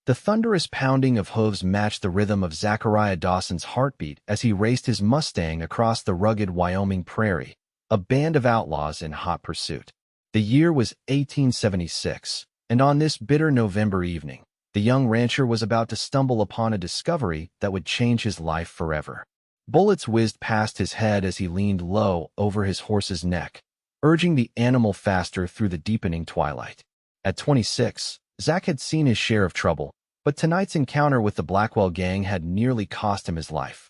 The thunderous pounding of hooves matched the rhythm of Zachariah Dawson's heartbeat as he raced his Mustang across the rugged Wyoming prairie, a band of outlaws in hot pursuit. The year was 1876, and on this bitter November evening, the young rancher was about to stumble upon a discovery that would change his life forever. Bullets whizzed past his head as he leaned low over his horse's neck, urging the animal faster through the deepening twilight. At 26, Zach had seen his share of trouble, but tonight's encounter with the Blackwell gang had nearly cost him his life.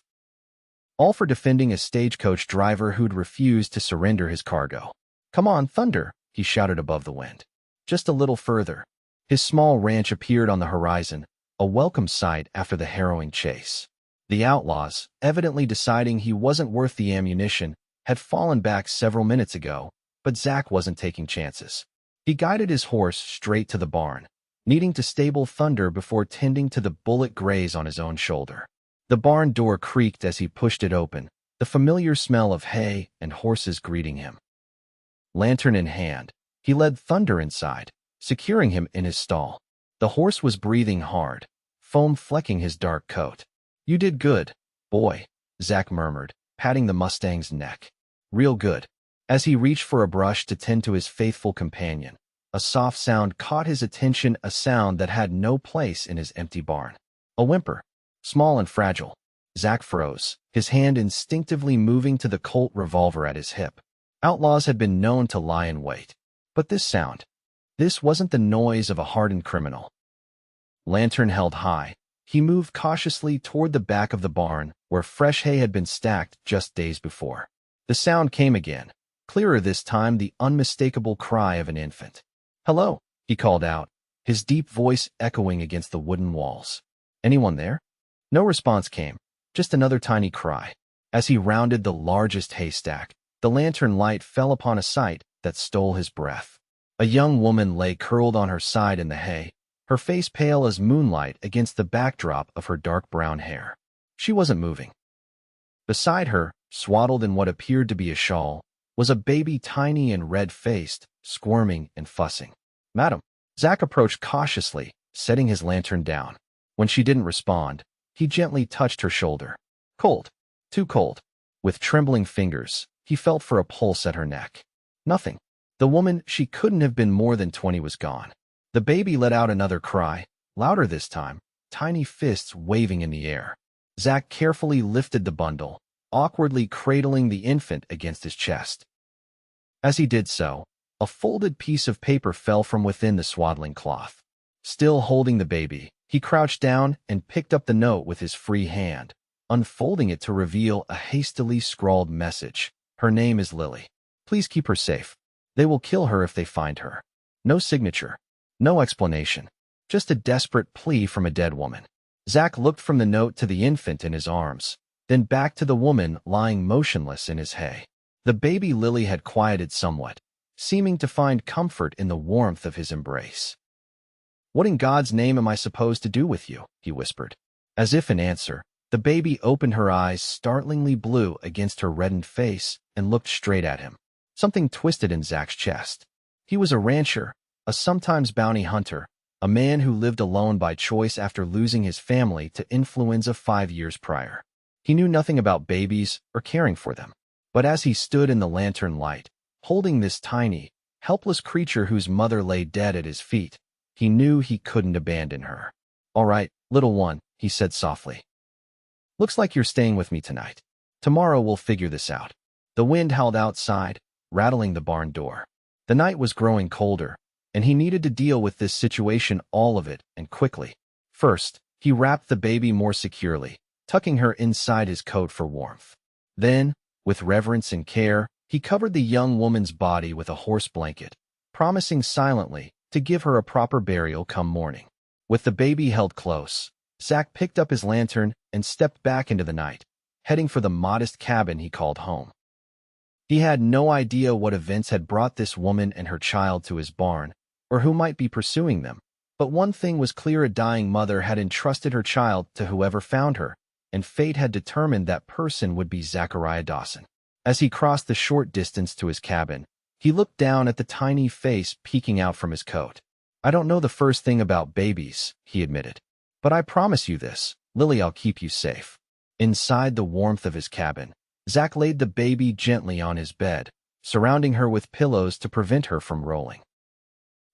All for defending a stagecoach driver who'd refused to surrender his cargo. "Come on, Thunder," he shouted above the wind. Just a little further. His small ranch appeared on the horizon, a welcome sight after the harrowing chase. The outlaws, evidently deciding he wasn't worth the ammunition, had fallen back several minutes ago, but Zach wasn't taking chances. He guided his horse straight to the barn, needing to stable Thunder before tending to the bullet graze on his own shoulder. The barn door creaked as he pushed it open, the familiar smell of hay and horses greeting him. Lantern in hand, he led Thunder inside, securing him in his stall. The horse was breathing hard, foam flecking his dark coat. "You did good, boy," Zach murmured, patting the Mustang's neck. "Real good." As he reached for a brush to tend to his faithful companion, a soft sound caught his attention, a sound that had no place in his empty barn. A whimper, small and fragile. Zach froze, his hand instinctively moving to the Colt revolver at his hip. Outlaws had been known to lie in wait. But this sound, this wasn't the noise of a hardened criminal. Lantern held high, he moved cautiously toward the back of the barn, where fresh hay had been stacked just days before. The sound came again, clearer this time, the unmistakable cry of an infant. "Hello," he called out, his deep voice echoing against the wooden walls. "Anyone there?" No response came, just another tiny cry. As he rounded the largest haystack, the lantern light fell upon a sight that stole his breath. A young woman lay curled on her side in the hay, her face pale as moonlight against the backdrop of her dark brown hair. She wasn't moving. Beside her, swaddled in what appeared to be a shawl, was a baby tiny and red-faced, squirming and fussing. "Madam." Zach approached cautiously, setting his lantern down. When she didn't respond, he gently touched her shoulder. Cold. Too cold. With trembling fingers, he felt for a pulse at her neck. Nothing. The woman, she couldn't have been more than 20, was gone. The baby let out another cry, louder this time, tiny fists waving in the air. Zach carefully lifted the bundle, awkwardly cradling the infant against his chest. As he did so, a folded piece of paper fell from within the swaddling cloth. Still holding the baby, he crouched down and picked up the note with his free hand, unfolding it to reveal a hastily scrawled message. "Her name is Lily. Please keep her safe. They will kill her if they find her." No signature. No explanation. Just a desperate plea from a dead woman. Zach looked from the note to the infant in his arms, then back to the woman lying motionless in his hay. The baby Lily had quieted somewhat, seeming to find comfort in the warmth of his embrace. "What in God's name am I supposed to do with you?" he whispered. As if in answer, the baby opened her eyes startlingly blue against her reddened face and looked straight at him. Something twisted in Zach's chest. He was a rancher, a sometimes bounty hunter, a man who lived alone by choice after losing his family to influenza 5 years prior. He knew nothing about babies or caring for them. But as he stood in the lantern light, holding this tiny, helpless creature whose mother lay dead at his feet, he knew he couldn't abandon her. "All right, little one," he said softly. "Looks like you're staying with me tonight. Tomorrow we'll figure this out." The wind howled outside, rattling the barn door. The night was growing colder, and he needed to deal with this situation, all of it, and quickly. First, he wrapped the baby more securely, tucking her inside his coat for warmth. Then, with reverence and care, he covered the young woman's body with a horse blanket, promising silently to give her a proper burial come morning. With the baby held close, Zach picked up his lantern and stepped back into the night, heading for the modest cabin he called home. He had no idea what events had brought this woman and her child to his barn, or who might be pursuing them, but one thing was clear: a dying mother had entrusted her child to whoever found her, and fate had determined that person would be Zachariah Dawson. As he crossed the short distance to his cabin, he looked down at the tiny face peeking out from his coat. I don't know the first thing about babies, he admitted. But I promise you this, Lily, I'll keep you safe. Inside the warmth of his cabin, Zach laid the baby gently on his bed, surrounding her with pillows to prevent her from rolling.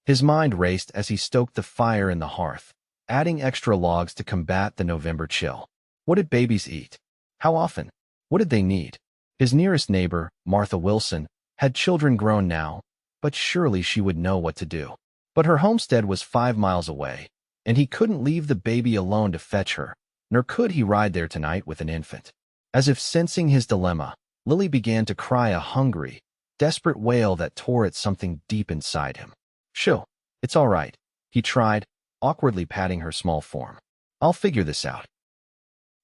His mind raced as he stoked the fire in the hearth, adding extra logs to combat the November chill. What did babies eat? How often? What did they need? His nearest neighbor, Martha Wilson, had children grown now, but surely she would know what to do. But her homestead was 5 miles away, and he couldn't leave the baby alone to fetch her, nor could he ride there tonight with an infant. As if sensing his dilemma, Lily began to cry a hungry, desperate wail that tore at something deep inside him. "Shoo, it's all right," he tried, awkwardly patting her small form. "I'll figure this out."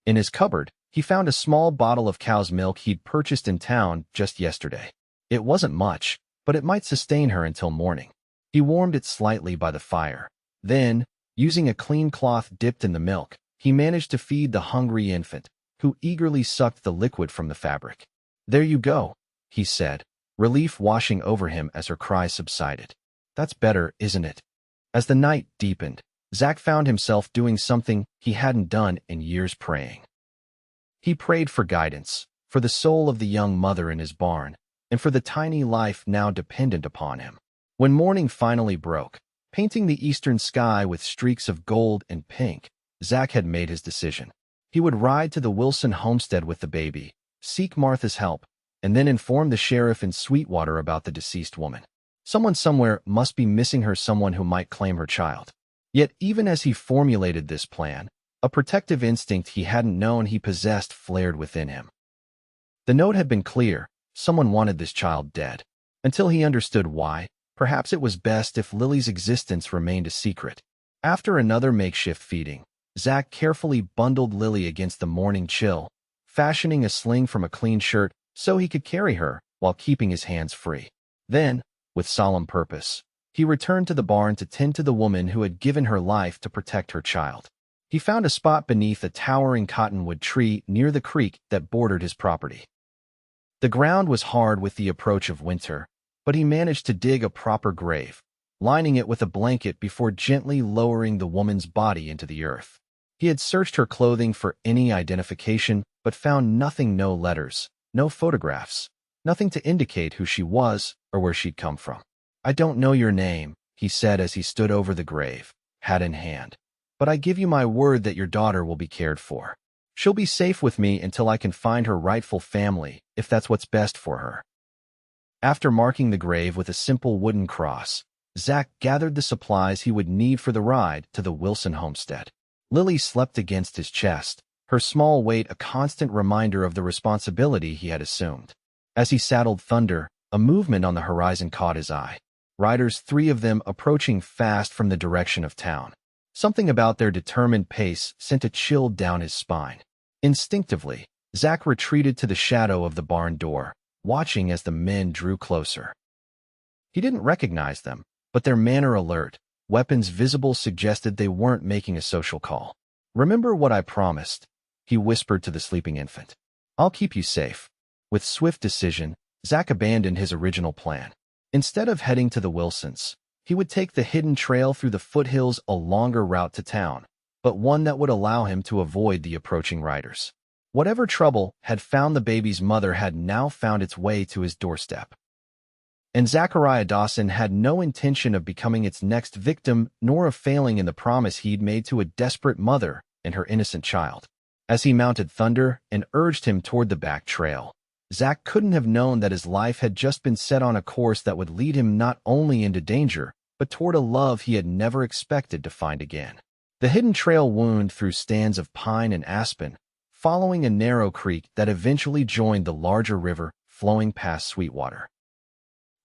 In his cupboard, he found a small bottle of cow's milk he'd purchased in town just yesterday. It wasn't much, but it might sustain her until morning. He warmed it slightly by the fire. Then, using a clean cloth dipped in the milk, he managed to feed the hungry infant, who eagerly sucked the liquid from the fabric. "There you go," he said, relief washing over him as her cries subsided. "That's better, isn't it?" As the night deepened, Zach found himself doing something he hadn't done in years: praying. He prayed for guidance, for the soul of the young mother in his barn, and for the tiny life now dependent upon him. When morning finally broke, painting the eastern sky with streaks of gold and pink, Zach had made his decision. He would ride to the Wilson homestead with the baby, seek Martha's help, and then inform the sheriff in Sweetwater about the deceased woman. Someone somewhere must be missing her, someone who might claim her child. Yet even as he formulated this plan, a protective instinct he hadn't known he possessed flared within him. The note had been clear: someone wanted this child dead. Until he understood why, perhaps it was best if Lily's existence remained a secret. After another makeshift feeding, Zach carefully bundled Lily against the morning chill, fashioning a sling from a clean shirt so he could carry her while keeping his hands free. Then, with solemn purpose, he returned to the barn to tend to the woman who had given her life to protect her child. He found a spot beneath a towering cottonwood tree near the creek that bordered his property. The ground was hard with the approach of winter, but he managed to dig a proper grave, lining it with a blanket before gently lowering the woman's body into the earth. He had searched her clothing for any identification, but found nothing: no letters, no photographs, nothing to indicate who she was or where she'd come from. "I don't know your name," he said as he stood over the grave, hat in hand, "but I give you my word that your daughter will be cared for. She'll be safe with me until I can find her rightful family, if that's what's best for her." After marking the grave with a simple wooden cross, Zach gathered the supplies he would need for the ride to the Wilson homestead. Lily slept against his chest, her small weight a constant reminder of the responsibility he had assumed. As he saddled Thunder, a movement on the horizon caught his eye. Riders, 3 of them, approaching fast from the direction of town. Something about their determined pace sent a chill down his spine. Instinctively, Zach retreated to the shadow of the barn door, watching as the men drew closer. He didn't recognize them, but their manner alert, weapons visible, suggested they weren't making a social call. "Remember what I promised," he whispered to the sleeping infant. "I'll keep you safe." With swift decision, Zach abandoned his original plan. Instead of heading to the Wilsons, he would take the hidden trail through the foothills, a longer route to town, but one that would allow him to avoid the approaching riders. Whatever trouble had found the baby's mother had now found its way to his doorstep. And Zachariah Dawson had no intention of becoming its next victim, nor of failing in the promise he'd made to a desperate mother and her innocent child. As he mounted Thunder and urged him toward the back trail, Zach couldn't have known that his life had just been set on a course that would lead him not only into danger, but toward a love he had never expected to find again. The hidden trail wound through stands of pine and aspen, following a narrow creek that eventually joined the larger river flowing past Sweetwater.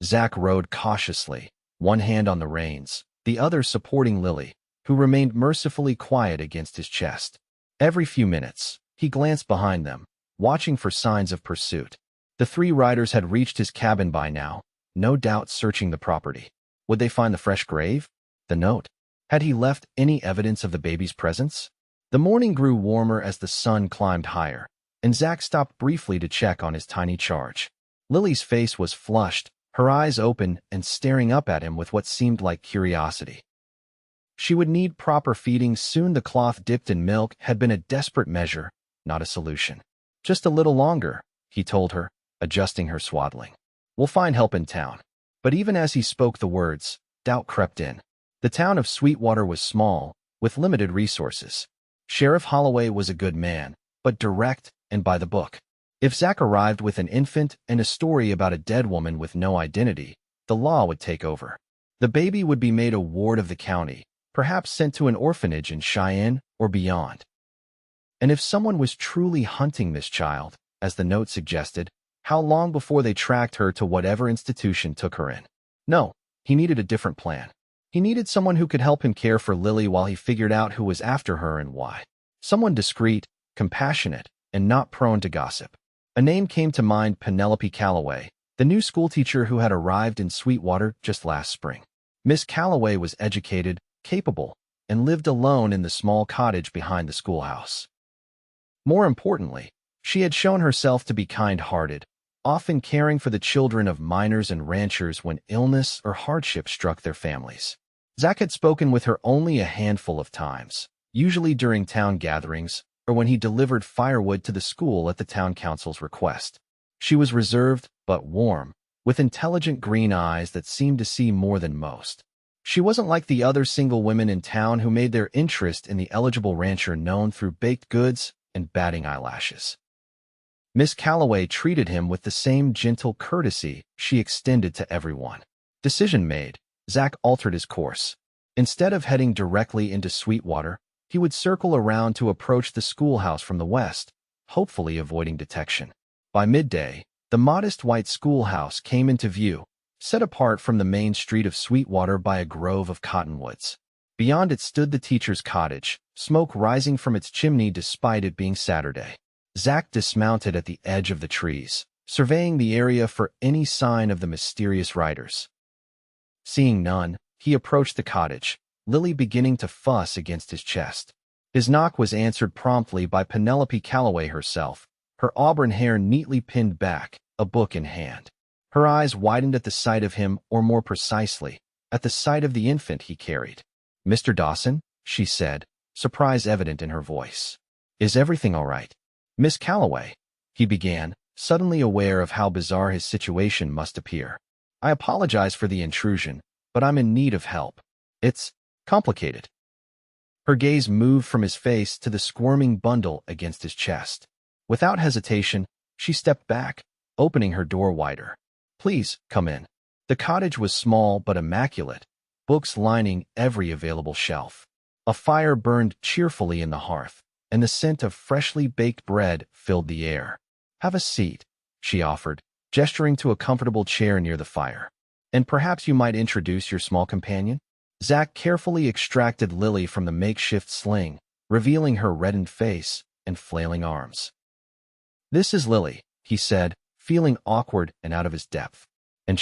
Zach rode cautiously, one hand on the reins, the other supporting Lily, who remained mercifully quiet against his chest. Every few minutes, he glanced behind them, watching for signs of pursuit. The 3 riders had reached his cabin by now, no doubt searching the property. Would they find the fresh grave? The note? Had he left any evidence of the baby's presence? The morning grew warmer as the sun climbed higher, and Zach stopped briefly to check on his tiny charge. Lily's face was flushed, her eyes open and staring up at him with what seemed like curiosity. She would need proper feeding soon. The cloth dipped in milk had been a desperate measure, not a solution. Just a little longer, he told her, adjusting her swaddling. We'll find help in town. But even as he spoke the words, doubt crept in. The town of Sweetwater was small, with limited resources. Sheriff Holloway was a good man, but direct and by the book. If Zach arrived with an infant and a story about a dead woman with no identity, the law would take over. The baby would be made a ward of the county, perhaps sent to an orphanage in Cheyenne or beyond. And if someone was truly hunting this child, as the note suggested, how long before they tracked her to whatever institution took her in? No, he needed a different plan. He needed someone who could help him care for Lily while he figured out who was after her and why. Someone discreet, compassionate, and not prone to gossip. A name came to mind: Penelope Calloway, the new schoolteacher who had arrived in Sweetwater just last spring. Miss Calloway was educated, capable, and lived alone in the small cottage behind the schoolhouse. More importantly, she had shown herself to be kind-hearted, often caring for the children of miners and ranchers when illness or hardship struck their families. Zach had spoken with her only a handful of times, usually during town gatherings or when he delivered firewood to the school at the town council's request. She was reserved but warm, with intelligent green eyes that seemed to see more than most. She wasn't like the other single women in town who made their interest in the eligible rancher known through baked goods and batting eyelashes. Miss Calloway treated him with the same gentle courtesy she extended to everyone. Decision made, Zach altered his course. Instead of heading directly into Sweetwater, he would circle around to approach the schoolhouse from the west, hopefully avoiding detection. By midday, the modest white schoolhouse came into view, set apart from the main street of Sweetwater by a grove of cottonwoods. Beyond it stood the teacher's cottage, smoke rising from its chimney despite it being Saturday. Zach dismounted at the edge of the trees, surveying the area for any sign of the mysterious riders. Seeing none, he approached the cottage, Lily beginning to fuss against his chest. His knock was answered promptly by Penelope Calloway herself, her auburn hair neatly pinned back, a book in hand. Her eyes widened at the sight of him, or more precisely, at the sight of the infant he carried. "Mr. Dawson," she said, surprise evident in her voice. "Is everything all right?" "Miss Calloway," he began, suddenly aware of how bizarre his situation must appear. "I apologize for the intrusion, but I'm in need of help. It's complicated." Her gaze moved from his face to the squirming bundle against his chest. Without hesitation, she stepped back, opening her door wider. "Please, come in." The cottage was small but immaculate, books lining every available shelf. A fire burned cheerfully in the hearth, and the scent of freshly baked bread filled the air. "Have a seat," she offered, gesturing to a comfortable chair near the fire. "And perhaps you might introduce your small companion?" Zach carefully extracted Lily from the makeshift sling, revealing her reddened face and flailing arms. "This is Lily," he said, feeling awkward and out of his depth. "And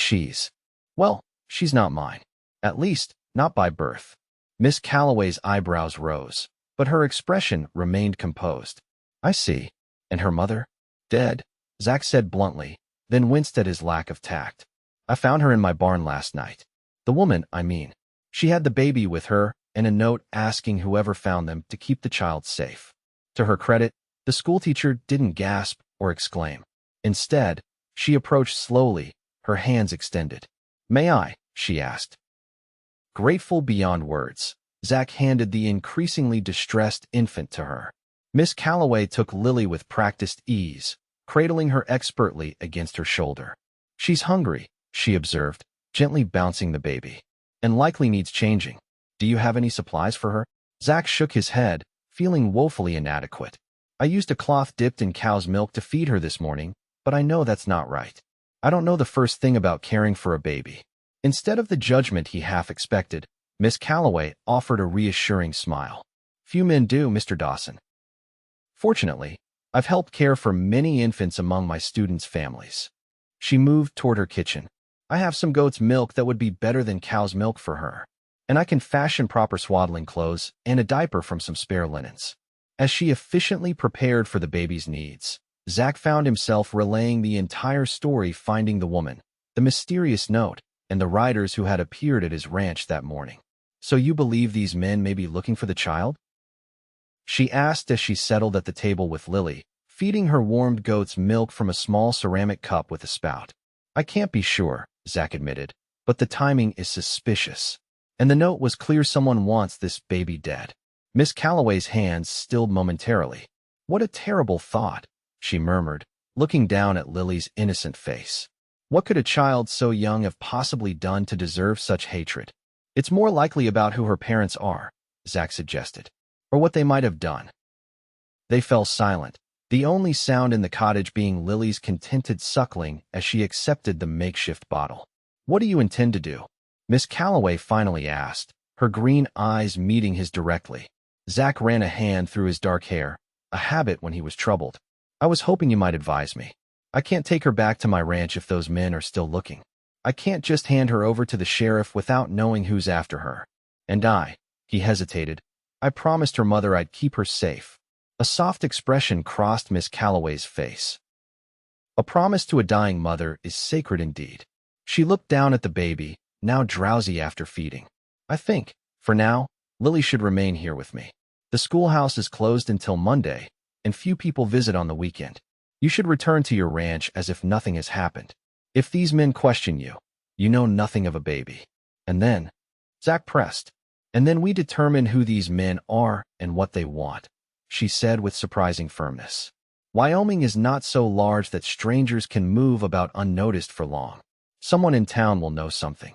well, she's not mine. At least, not by birth." Miss Calloway's eyebrows rose, but her expression remained composed. "I see. And her mother?" "Dead," Zach said bluntly, then winced at his lack of tact. "I found her in my barn last night. The woman, I mean. She had the baby with her and a note asking whoever found them to keep the child safe." To her credit, the schoolteacher didn't gasp or exclaim. Instead, she approached slowly, her hands extended. "May I?" she asked. Grateful beyond words, Zach handed the increasingly distressed infant to her. Miss Calloway took Lily with practiced ease, cradling her expertly against her shoulder. "She's hungry," she observed, gently bouncing the baby, "and likely needs changing. Do you have any supplies for her?" Zach shook his head, feeling woefully inadequate. "I used a cloth dipped in cow's milk to feed her this morning, but I know that's not right. I don't know the first thing about caring for a baby." Instead of the judgment he half expected, Miss Calloway offered a reassuring smile. "Few men do, Mr. Dawson. Fortunately, I've helped care for many infants among my students' families." She moved toward her kitchen. "I have some goat's milk that would be better than cow's milk for her, and I can fashion proper swaddling clothes and a diaper from some spare linens." As she efficiently prepared for the baby's needs, Zach found himself relaying the entire story: finding the woman, the mysterious note, and the riders who had appeared at his ranch that morning. "So you believe these men may be looking for the child?" she asked as she settled at the table with Lily, feeding her warmed goat's milk from a small ceramic cup with a spout. "I can't be sure," Zach admitted, "but the timing is suspicious. And the note was clear: someone wants this baby dead." Miss Calloway's hands stilled momentarily. "What a terrible thought," she murmured, looking down at Lily's innocent face. "What could a child so young have possibly done to deserve such hatred?" "It's more likely about who her parents are," Zach suggested, "or what they might have done." They fell silent, the only sound in the cottage being Lily's contented suckling as she accepted the makeshift bottle. "What do you intend to do?" Miss Calloway finally asked, her green eyes meeting his directly. Zach ran a hand through his dark hair, a habit when he was troubled. "I was hoping you might advise me. I can't take her back to my ranch if those men are still looking. I can't just hand her over to the sheriff without knowing who's after her. And he hesitated, "I promised her mother I'd keep her safe." A soft expression crossed Miss Calloway's face. A promise to a dying mother is sacred indeed. She looked down at the baby, now drowsy after feeding. "I think, for now, Lily should remain here with me. The schoolhouse is closed until Monday, and few people visit on the weekend. You should return to your ranch as if nothing has happened. If these men question you, you know nothing of a baby. And then," Zach pressed, "and then we determine who these men are and what they want," she said with surprising firmness. "Wyoming is not so large that strangers can move about unnoticed for long. Someone in town will know something."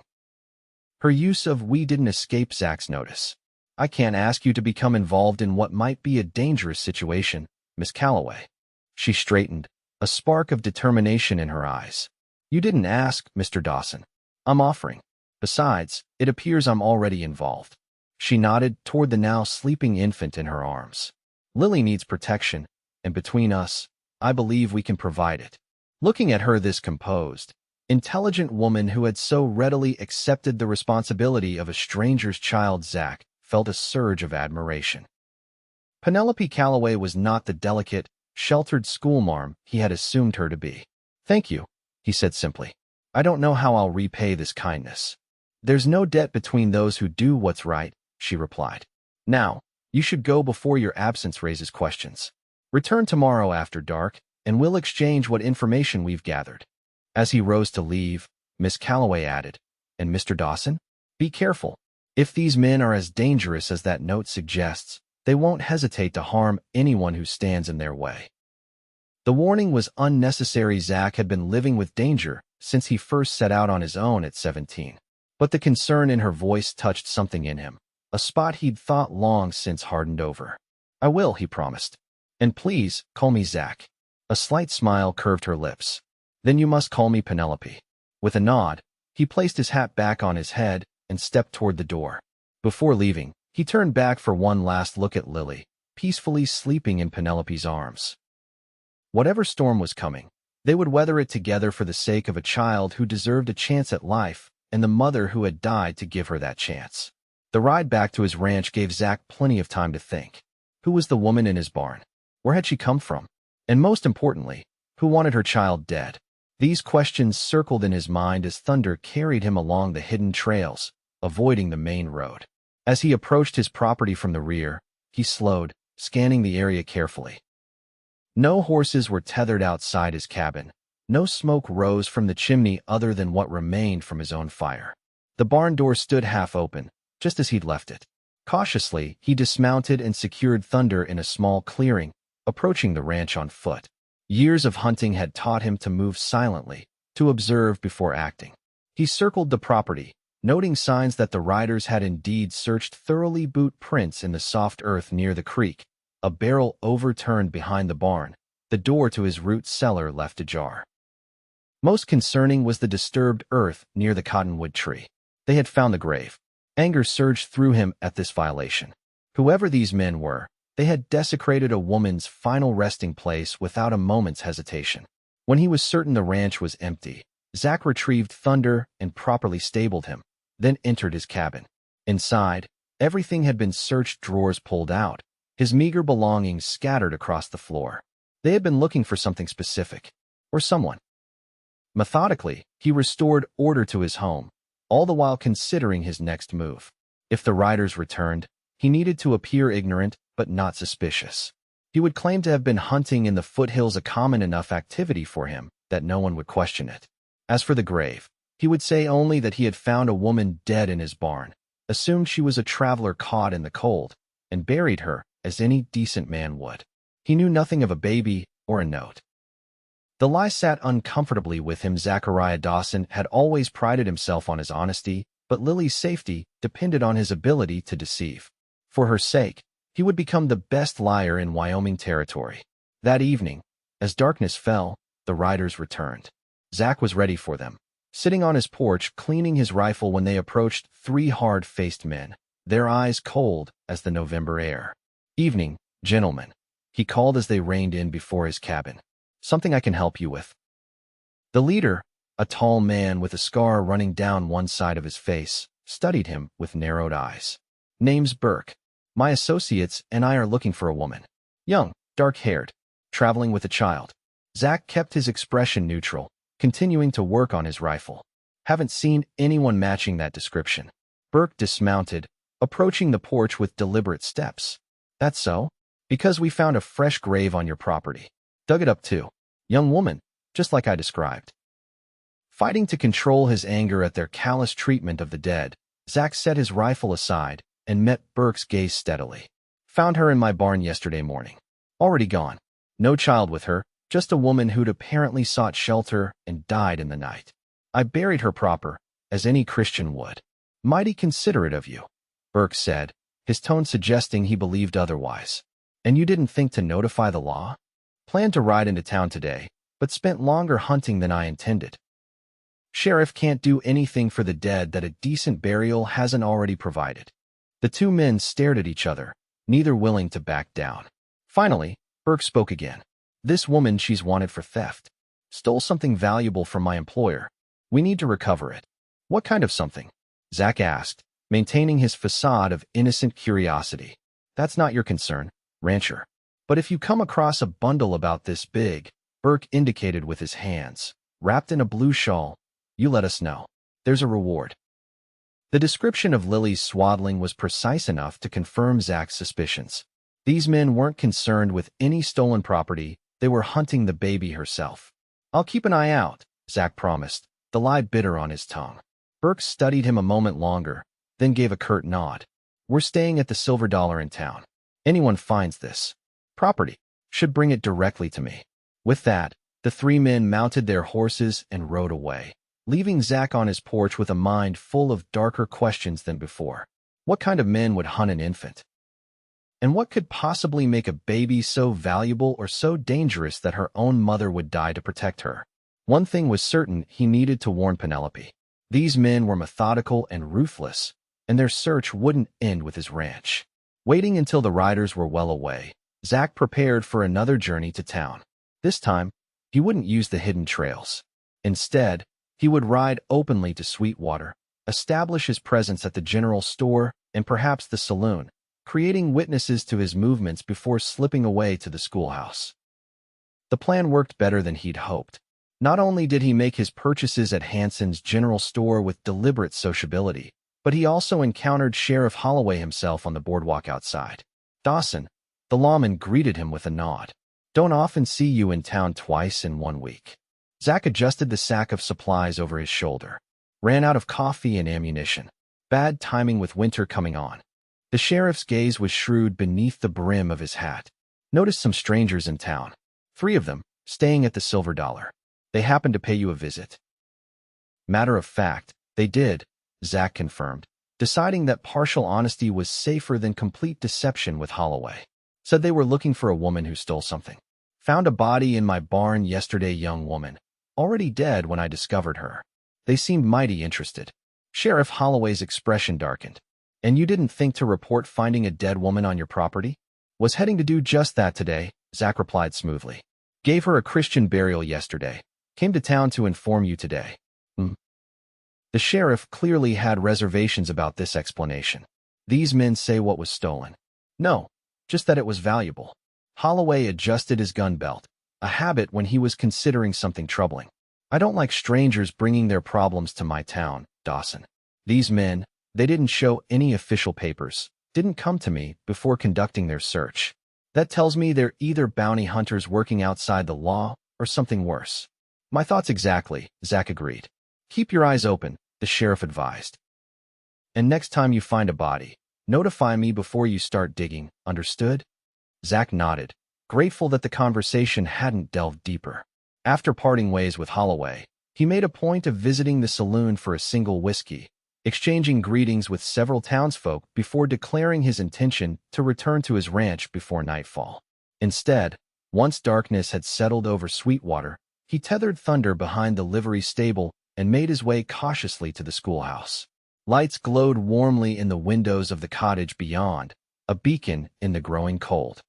Her use of "we" didn't escape Zach's notice. "I can't ask you to become involved in what might be a dangerous situation, Miss Calloway." She straightened, a spark of determination in her eyes. "You didn't ask, Mr. Dawson. I'm offering. Besides, it appears I'm already involved." She nodded toward the now sleeping infant in her arms. "Lily needs protection, and between us, I believe we can provide it." Looking at her, this composed, intelligent woman who had so readily accepted the responsibility of a stranger's child, Zach felt a surge of admiration. Penelope Calloway was not the delicate, sheltered schoolmarm he had assumed her to be. "Thank you," he said simply. "I don't know how I'll repay this kindness." "There's no debt between those who do what's right," she replied. "Now, you should go before your absence raises questions. Return tomorrow after dark, and we'll exchange what information we've gathered." As he rose to leave, Miss Calloway added, "And Mr. Dawson? Be careful. If these men are as dangerous as that note suggests, they won't hesitate to harm anyone who stands in their way." The warning was unnecessary. Zach had been living with danger since he first set out on his own at 17. But the concern in her voice touched something in him, a spot he'd thought long since hardened over. "I will," he promised. "And please, call me Zach." A slight smile curved her lips. "Then you must call me Penelope." With a nod, he placed his hat back on his head and stepped toward the door. Before leaving, he turned back for one last look at Lily, peacefully sleeping in Penelope's arms. Whatever storm was coming, they would weather it together for the sake of a child who deserved a chance at life and the mother who had died to give her that chance. The ride back to his ranch gave Zach plenty of time to think. Who was the woman in his barn? Where had she come from? And most importantly, who wanted her child dead? These questions circled in his mind as thunder carried him along the hidden trails, avoiding the main road. As he approached his property from the rear, he slowed, scanning the area carefully. No horses were tethered outside his cabin. No smoke rose from the chimney other than what remained from his own fire. The barn door stood half open, just as he'd left it. Cautiously, he dismounted and secured Thunder in a small clearing, approaching the ranch on foot. Years of hunting had taught him to move silently, to observe before acting. He circled the property, noting signs that the riders had indeed searched thoroughly. Boot prints in the soft earth near the creek, a barrel overturned behind the barn, the door to his root cellar left ajar. Most concerning was the disturbed earth near the cottonwood tree. They had found the grave. Anger surged through him at this violation. Whoever these men were, they had desecrated a woman's final resting place without a moment's hesitation. When he was certain the ranch was empty, Zach retrieved Thunder and properly stabled him, then entered his cabin. Inside, everything had been searched, drawers pulled out, his meager belongings scattered across the floor. They had been looking for something specific, or someone. Methodically, he restored order to his home, all the while considering his next move. If the riders returned, he needed to appear ignorant but not suspicious. He would claim to have been hunting in the foothills, a common enough activity for him that no one would question it. As for the grave, he would say only that he had found a woman dead in his barn, assumed she was a traveler caught in the cold, and buried her as any decent man would. He knew nothing of a baby or a note. The lie sat uncomfortably with him. Zachariah Dawson had always prided himself on his honesty, but Lily's safety depended on his ability to deceive. For her sake, he would become the best liar in Wyoming territory. That evening, as darkness fell, the riders returned. Zach was ready for them, sitting on his porch cleaning his rifle when they approached three hard-faced men, their eyes cold as the November air. "Evening, gentlemen," he called as they reined in before his cabin. "Something I can help you with?" The leader, a tall man with a scar running down one side of his face, studied him with narrowed eyes. "Name's Burke. My associates and I are looking for a woman. Young, dark-haired, traveling with a child." Zach kept his expression neutral, continuing to work on his rifle. "Haven't seen anyone matching that description." Burke dismounted, approaching the porch with deliberate steps. "That's so? Because we found a fresh grave on your property. Dug it up too. Young woman, just like I described." Fighting to control his anger at their callous treatment of the dead, Zach set his rifle aside and met Burke's gaze steadily. "Found her in my barn yesterday morning. Already gone. No child with her, just a woman who'd apparently sought shelter and died in the night. I buried her proper, as any Christian would." "Mighty considerate of you," Burke said, his tone suggesting he believed otherwise. "And you didn't think to notify the law?" "Planned to ride into town today, but spent longer hunting than I intended. Sheriff can't do anything for the dead that a decent burial hasn't already provided." The two men stared at each other, neither willing to back down. Finally, Burke spoke again. "This woman, she's wanted for theft. Stole something valuable from my employer. We need to recover it." "What kind of something?" Zach asked, maintaining his facade of innocent curiosity. "That's not your concern, rancher. But if you come across a bundle about this big," Burke indicated with his hands, "wrapped in a blue shawl, you let us know. There's a reward." The description of Lily's swaddling was precise enough to confirm Zach's suspicions. These men weren't concerned with any stolen property, they were hunting the baby herself. "I'll keep an eye out," Zach promised, the lie bitter on his tongue. Burke studied him a moment longer, then gave a curt nod. "We're staying at the Silver Dollar in town. Anyone finds this property should bring it directly to me." With that, the three men mounted their horses and rode away, leaving Zach on his porch with a mind full of darker questions than before. What kind of men would hunt an infant? And what could possibly make a baby so valuable or so dangerous that her own mother would die to protect her? One thing was certain: he needed to warn Penelope. These men were methodical and ruthless, and their search wouldn't end with his ranch. Waiting until the riders were well away, Zach prepared for another journey to town. This time, he wouldn't use the hidden trails. Instead, he would ride openly to Sweetwater, establish his presence at the general store and perhaps the saloon, creating witnesses to his movements before slipping away to the schoolhouse. The plan worked better than he'd hoped. Not only did he make his purchases at Hanson's general store with deliberate sociability, but he also encountered Sheriff Holloway himself on the boardwalk outside. "Dawson," the lawman greeted him with a nod. "Don't often see you in town twice in 1 week." Zach adjusted the sack of supplies over his shoulder. "Ran out of coffee and ammunition. Bad timing with winter coming on." The sheriff's gaze was shrewd beneath the brim of his hat. "Noticed some strangers in town. 3 of them, staying at the Silver Dollar. They happened to pay you a visit?" "Matter of fact, they did," Zach confirmed, deciding that partial honesty was safer than complete deception with Holloway. "Said they were looking for a woman who stole something. Found a body in my barn yesterday, young woman. Already dead when I discovered her. They seemed mighty interested." Sheriff Holloway's expression darkened. "And you didn't think to report finding a dead woman on your property?" "Was heading to do just that today," Zach replied smoothly. "Gave her a Christian burial yesterday. Came to town to inform you today." The sheriff clearly had reservations about this explanation. "These men say what was stolen?" "No, just that it was valuable." Holloway adjusted his gun belt, a habit when he was considering something troubling. "I don't like strangers bringing their problems to my town, Dawson. These men, They didn't show any official papers, didn't come to me before conducting their search. That tells me they're either bounty hunters working outside the law or something worse. My thoughts exactly, Zach agreed. Keep your eyes open, the sheriff advised. And next time you find a body, notify me before you start digging, understood? Zach nodded, grateful that the conversation hadn't delved deeper. After parting ways with Holloway, he made a point of visiting the saloon for a single whiskey, exchanging greetings with several townsfolk before declaring his intention to return to his ranch before nightfall. Instead, once darkness had settled over Sweetwater, he tethered Thunder behind the livery stable and made his way cautiously to the schoolhouse. Lights glowed warmly in the windows of the cottage beyond, a beacon in the growing cold.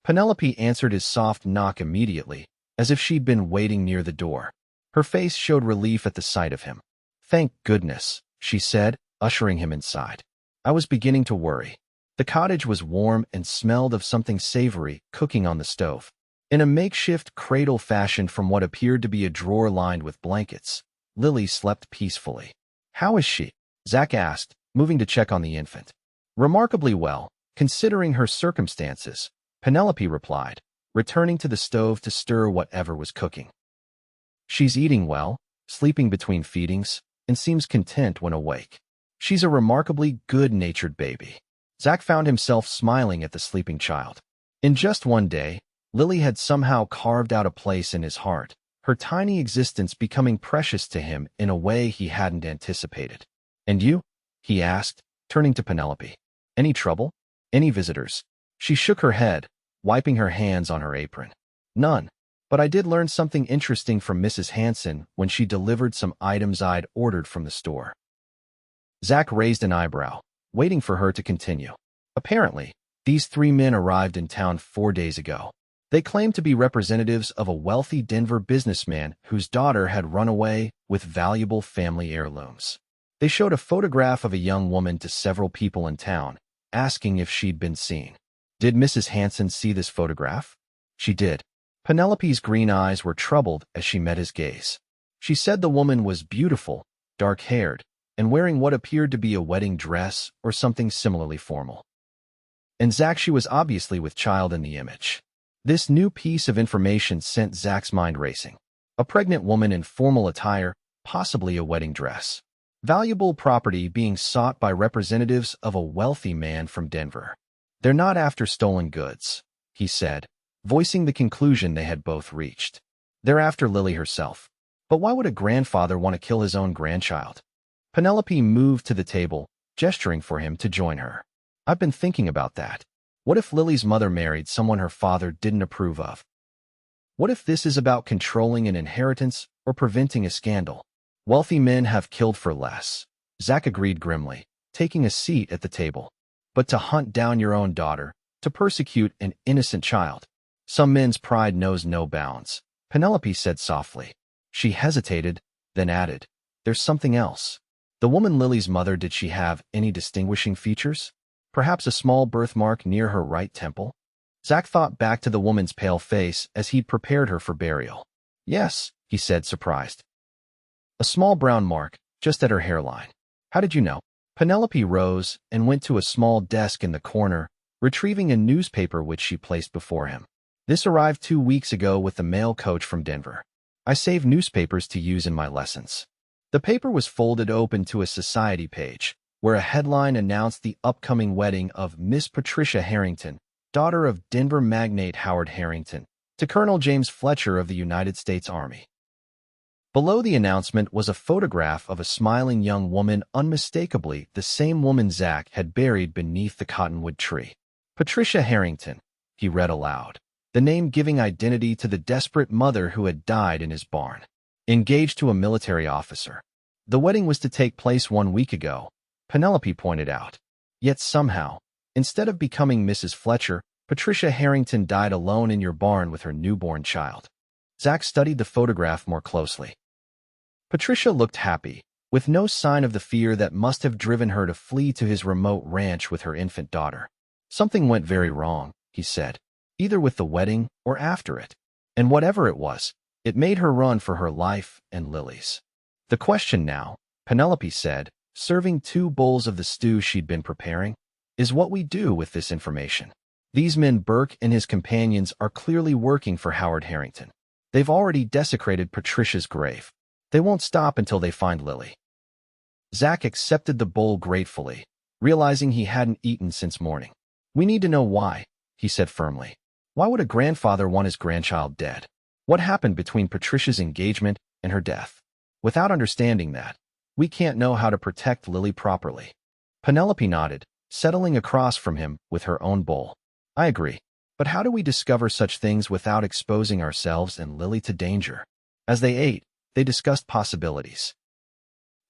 Penelope answered his soft knock immediately, as if she'd been waiting near the door. Her face showed relief at the sight of him. "Thank goodness," she said, ushering him inside. "I was beginning to worry." The cottage was warm and smelled of something savory cooking on the stove. In a makeshift cradle fashioned from what appeared to be a drawer lined with blankets, Lily slept peacefully. "How is she?" Zach asked, moving to check on the infant. "Remarkably well, considering her circumstances," Penelope replied, returning to the stove to stir whatever was cooking. "She's eating well, sleeping between feedings, and seems content when awake. She's a remarkably good-natured baby." Zach found himself smiling at the sleeping child. In just one day, Lily had somehow carved out a place in his heart, her tiny existence becoming precious to him in a way he hadn't anticipated. "And you?" he asked, turning to Penelope. "Any trouble? Any visitors?" She shook her head, wiping her hands on her apron. "None. But I did learn something interesting from Mrs. Hanson when she delivered some items I'd ordered from the store." Zach raised an eyebrow, waiting for her to continue. "Apparently, these 3 men arrived in town 4 days ago. They claimed to be representatives of a wealthy Denver businessman whose daughter had run away with valuable family heirlooms. They showed a photograph of a young woman to several people in town, asking if she'd been seen. Did Mrs. Hanson see this photograph?" "She did." Penelope's green eyes were troubled as she met his gaze. She said the woman was beautiful, dark-haired, and wearing what appeared to be a wedding dress or something similarly formal. And Zach, she was obviously with child in the image. This new piece of information sent Zach's mind racing. A pregnant woman in formal attire, possibly a wedding dress. Valuable property being sought by representatives of a wealthy man from Denver. "They're not after stolen goods," he said, voicing the conclusion they had both reached. "They're after Lily herself. But why would a grandfather want to kill his own grandchild?" Penelope moved to the table, gesturing for him to join her. "I've been thinking about that. What if Lily's mother married someone her father didn't approve of? What if this is about controlling an inheritance or preventing a scandal? Wealthy men have killed for less," Zach agreed grimly, taking a seat at the table. "But to hunt down your own daughter, to persecute an innocent child. Some men's pride knows no bounds," Penelope said softly. She hesitated, then added, "There's something else. The woman Lily's mother, did she have any distinguishing features? Perhaps a small birthmark near her right temple?" Zach thought back to the woman's pale face as he'd prepared her for burial. "Yes," he said, surprised. "A small brown mark, just at her hairline. How did you know?" Penelope rose and went to a small desk in the corner, retrieving a newspaper which she placed before him. "This arrived 2 weeks ago with the mail coach from Denver. I save newspapers to use in my lessons." The paper was folded open to a society page, where a headline announced the upcoming wedding of Miss Patricia Harrington, daughter of Denver magnate Howard Harrington, to Colonel James Fletcher of the United States Army. Below the announcement was a photograph of a smiling young woman, unmistakably the same woman Zach had buried beneath the cottonwood tree. "Patricia Harrington," he read aloud, the name giving identity to the desperate mother who had died in his barn. "Engaged to a military officer. The wedding was to take place 1 week ago," Penelope pointed out. "Yet somehow, instead of becoming Mrs. Fletcher, Patricia Harrington died alone in your barn with her newborn child." Zach studied the photograph more closely. Patricia looked happy, with no sign of the fear that must have driven her to flee to his remote ranch with her infant daughter. "Something went very wrong," he said, "either with the wedding or after it. And whatever it was, it made her run for her life and Lily's." "The question now," Penelope said, serving 2 bowls of the stew she'd been preparing, is what we do with this information. These men, Burke and his companions, are clearly working for Howard Harrington. They've already desecrated Patricia's grave. They won't stop until they find Lily. Zach accepted the bowl gratefully, realizing he hadn't eaten since morning. We need to know why, he said firmly. Why would a grandfather want his grandchild dead? What happened between Patricia's engagement and her death? Without understanding that, we can't know how to protect Lily properly. Penelope nodded, settling across from him with her own bowl. I agree. But how do we discover such things without exposing ourselves and Lily to danger? As they ate, they discussed possibilities.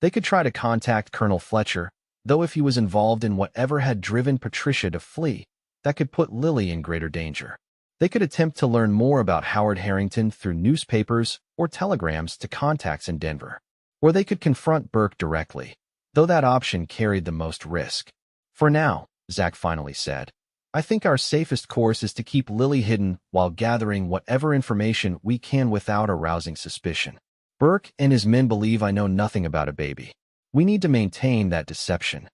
They could try to contact Colonel Fletcher, though if he was involved in whatever had driven Patricia to flee, that could put Lily in greater danger. They could attempt to learn more about Howard Harrington through newspapers or telegrams to contacts in Denver. Or they could confront Burke directly, though that option carried the most risk. For now, Zach finally said, I think our safest course is to keep Lily hidden while gathering whatever information we can without arousing suspicion. Burke and his men believe I know nothing about a baby. We need to maintain that deception.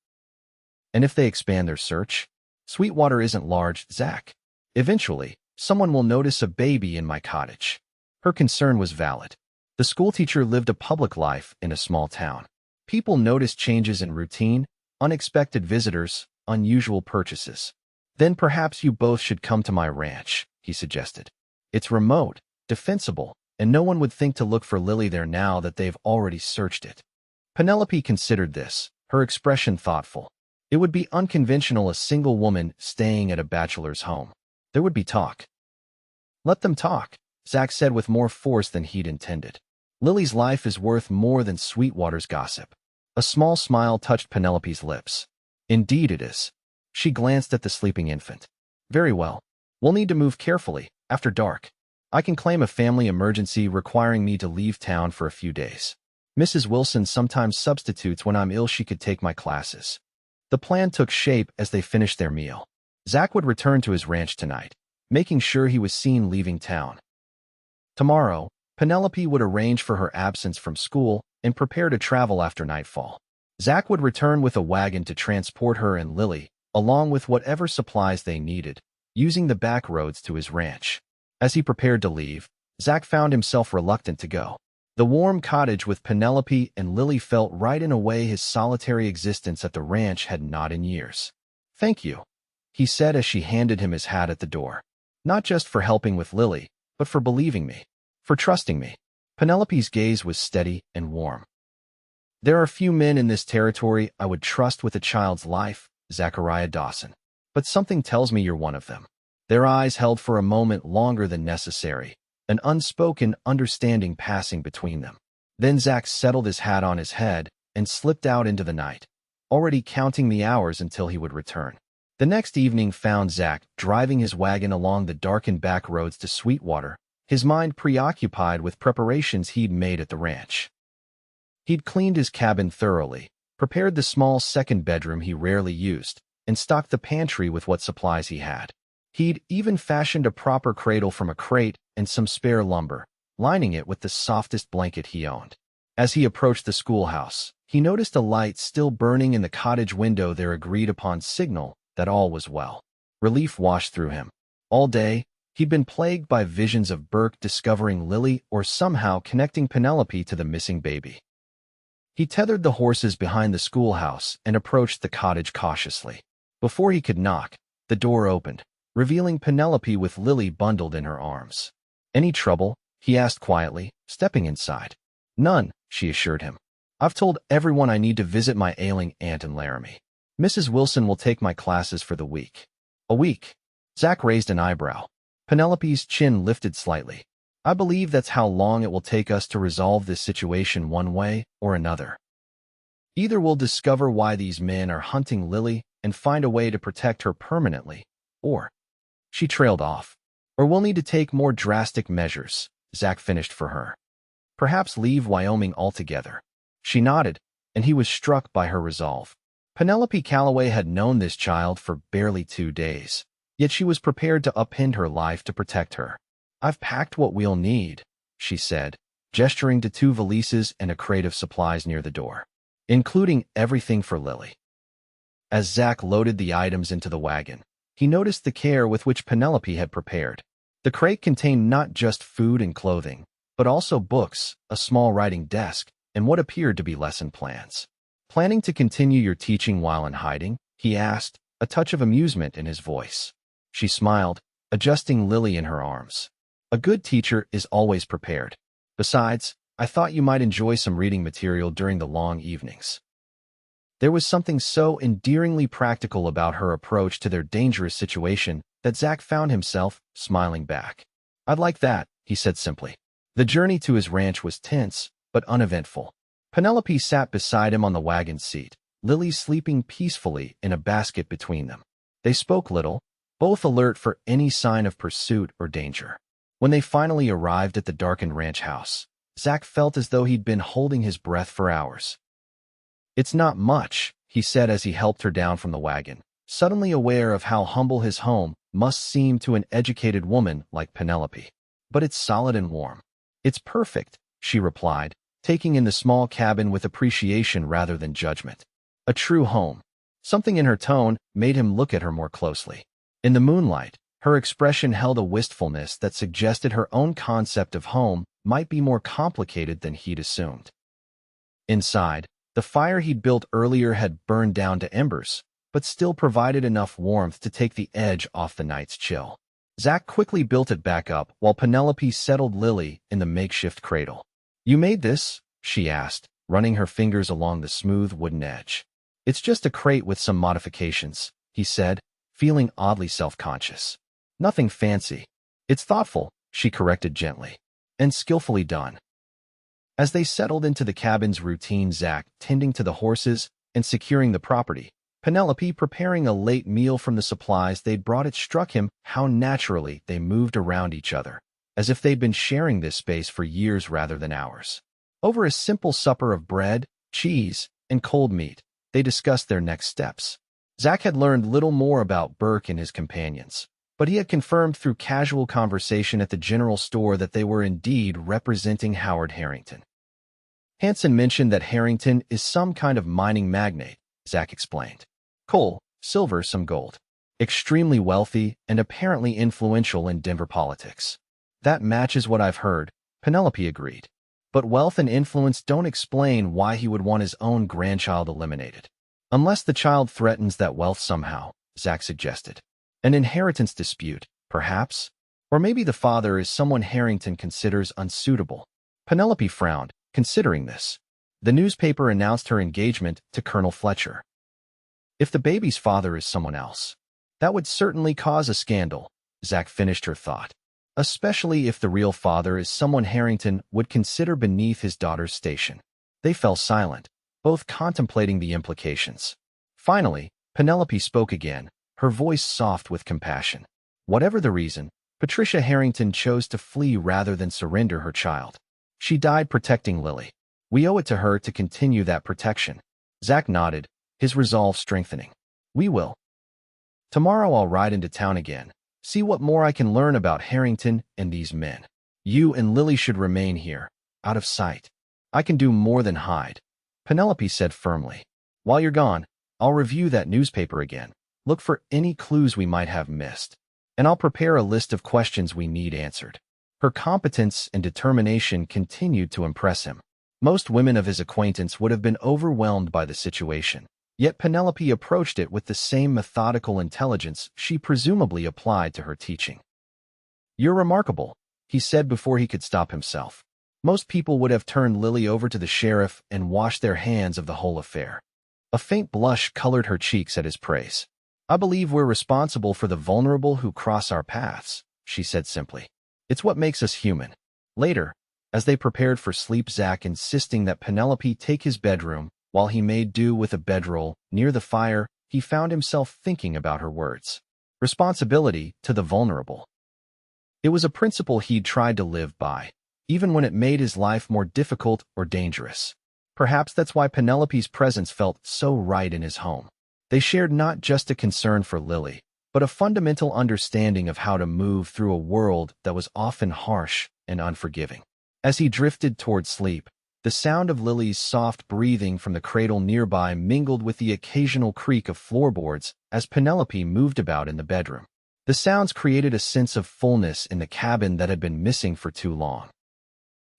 And if they expand their search? Sweetwater isn't large, Zach. Eventually, someone will notice a baby in my cottage. Her concern was valid. The schoolteacher lived a public life in a small town. People noticed changes in routine, unexpected visitors, unusual purchases. Then perhaps you both should come to my ranch, he suggested. It's remote, defensible, and no one would think to look for Lily there now that they've already searched it. Penelope considered this, her expression thoughtful. It would be unconventional, a single woman staying at a bachelor's home. There would be talk. Let them talk, Zach said with more force than he'd intended. Lily's life is worth more than Sweetwater's gossip. A small smile touched Penelope's lips. Indeed it is. She glanced at the sleeping infant. Very well. We'll need to move carefully, after dark. I can claim a family emergency requiring me to leave town for a few days. Mrs. Wilson sometimes substitutes when I'm ill. She could take my classes. The plan took shape as they finished their meal. Zach would return to his ranch tonight, making sure he was seen leaving town. Tomorrow, Penelope would arrange for her absence from school and prepare to travel after nightfall. Zach would return with a wagon to transport her and Lily, along with whatever supplies they needed, using the back roads to his ranch. As he prepared to leave, Zach found himself reluctant to go. The warm cottage with Penelope and Lily felt right in a way his solitary existence at the ranch had not in years. Thank you, he said as she handed him his hat at the door. Not just for helping with Lily, but for believing me, for trusting me. Penelope's gaze was steady and warm. There are few men in this territory I would trust with a child's life, Zachariah Dawson. But something tells me you're one of them. Their eyes held for a moment longer than necessary, an unspoken understanding passing between them. Then Zach settled his hat on his head and slipped out into the night, already counting the hours until he would return. The next evening found Zach driving his wagon along the darkened back roads to Sweetwater, his mind preoccupied with preparations he'd made at the ranch. He'd cleaned his cabin thoroughly, prepared the small second bedroom he rarely used, and stocked the pantry with what supplies he had. He'd even fashioned a proper cradle from a crate and some spare lumber, lining it with the softest blanket he owned. As he approached the schoolhouse, he noticed a light still burning in the cottage window, their agreed-upon signal that all was well. Relief washed through him. All day, he'd been plagued by visions of Burke discovering Lily or somehow connecting Penelope to the missing baby. He tethered the horses behind the schoolhouse and approached the cottage cautiously. Before he could knock, the door opened, revealing Penelope with Lily bundled in her arms. Any trouble? He asked quietly, stepping inside. None, she assured him. I've told everyone I need to visit my ailing aunt in Laramie. Mrs. Wilson will take my classes for the week. A week? Zach raised an eyebrow. Penelope's chin lifted slightly. I believe that's how long it will take us to resolve this situation one way or another. Either we'll discover why these men are hunting Lily and find a way to protect her permanently, or... She trailed off. Or we'll need to take more drastic measures, Zach finished for her. Perhaps leave Wyoming altogether. She nodded, and he was struck by her resolve. Penelope Calloway had known this child for barely 2 days, yet she was prepared to upend her life to protect her. I've packed what we'll need, she said, gesturing to 2 valises and a crate of supplies near the door. including everything for Lily. As Zach loaded the items into the wagon, he noticed the care with which Penelope had prepared. The crate contained not just food and clothing, but also books, a small writing desk, and what appeared to be lesson plans. "Planning to continue your teaching while in hiding?" he asked, a touch of amusement in his voice. She smiled, adjusting Lily in her arms. "A good teacher is always prepared. Besides, I thought you might enjoy some reading material during the long evenings." There was something so endearingly practical about her approach to their dangerous situation that Zach found himself smiling back. "I'd like that," he said simply. The journey to his ranch was tense, but uneventful. Penelope sat beside him on the wagon seat, Lily sleeping peacefully in a basket between them. They spoke little, both alert for any sign of pursuit or danger. When they finally arrived at the darkened ranch house, Zach felt as though he'd been holding his breath for hours. "It's not much," he said as he helped her down from the wagon, suddenly aware of how humble his home must seem to an educated woman like Penelope. "But it's solid and warm." "It's perfect," she replied, taking in the small cabin with appreciation rather than judgment. A true home. Something in her tone made him look at her more closely. In the moonlight, her expression held a wistfulness that suggested her own concept of home might be more complicated than he'd assumed. Inside, the fire he'd built earlier had burned down to embers, but still provided enough warmth to take the edge off the night's chill. Zach quickly built it back up while Penelope settled Lily in the makeshift cradle. "You made this?" she asked, running her fingers along the smooth wooden edge. "It's just a crate with some modifications," he said, feeling oddly self-conscious. "Nothing fancy." "It's thoughtful," she corrected gently, "and skillfully done." As they settled into the cabin's routine, Zach tending to the horses and securing the property, Penelope preparing a late meal from the supplies they'd brought, it struck him how naturally they moved around each other, as if they'd been sharing this space for years rather than hours. Over a simple supper of bread, cheese, and cold meat, they discussed their next steps. Zach had learned little more about Burke and his companions, but he had confirmed through casual conversation at the general store that they were indeed representing Howard Harrington. "Hanson mentioned that Harrington is some kind of mining magnate," Zach explained. "Coal, silver, some gold. Extremely wealthy and apparently influential in Denver politics." "That matches what I've heard," Penelope agreed. "But wealth and influence don't explain why he would want his own grandchild eliminated." "Unless the child threatens that wealth somehow," Zach suggested. "An inheritance dispute, perhaps? Or maybe the father is someone Harrington considers unsuitable." Penelope frowned, considering this. The newspaper announced her engagement to Colonel Fletcher. If the baby's father is someone else, that would certainly cause a scandal, Zach finished her thought. Especially if the real father is someone Harrington would consider beneath his daughter's station. They fell silent, both contemplating the implications. Finally, Penelope spoke again, her voice soft with compassion. Whatever the reason, Patricia Harrington chose to flee rather than surrender her child. She died protecting Lily. We owe it to her to continue that protection. Zach nodded, his resolve strengthening. "We will. Tomorrow I'll ride into town again, see what more I can learn about Harrington and these men. You and Lily should remain here, out of sight. I can do more than hide," Penelope said firmly. "While you're gone, I'll review that newspaper again, look for any clues we might have missed, and I'll prepare a list of questions we need answered." Her competence and determination continued to impress him. Most women of his acquaintance would have been overwhelmed by the situation, yet Penelope approached it with the same methodical intelligence she presumably applied to her teaching. "You're remarkable," he said before he could stop himself. Most people would have turned Lily over to the sheriff and washed their hands of the whole affair. A faint blush colored her cheeks at his praise. "I believe we're responsible for the vulnerable who cross our paths," she said simply. "It's what makes us human." Later, as they prepared for sleep, Zach insisting that Penelope take his bedroom while he made do with a bedroll near the fire, he found himself thinking about her words. Responsibility to the vulnerable. It was a principle he'd tried to live by, even when it made his life more difficult or dangerous. Perhaps that's why Penelope's presence felt so right in his home. They shared not just a concern for Lily, but a fundamental understanding of how to move through a world that was often harsh and unforgiving. As he drifted toward sleep, The sound of Lily's soft breathing from the cradle nearby mingled with the occasional creak of floorboards as Penelope moved about in the bedroom. The sounds created a sense of fullness in the cabin that had been missing for too long.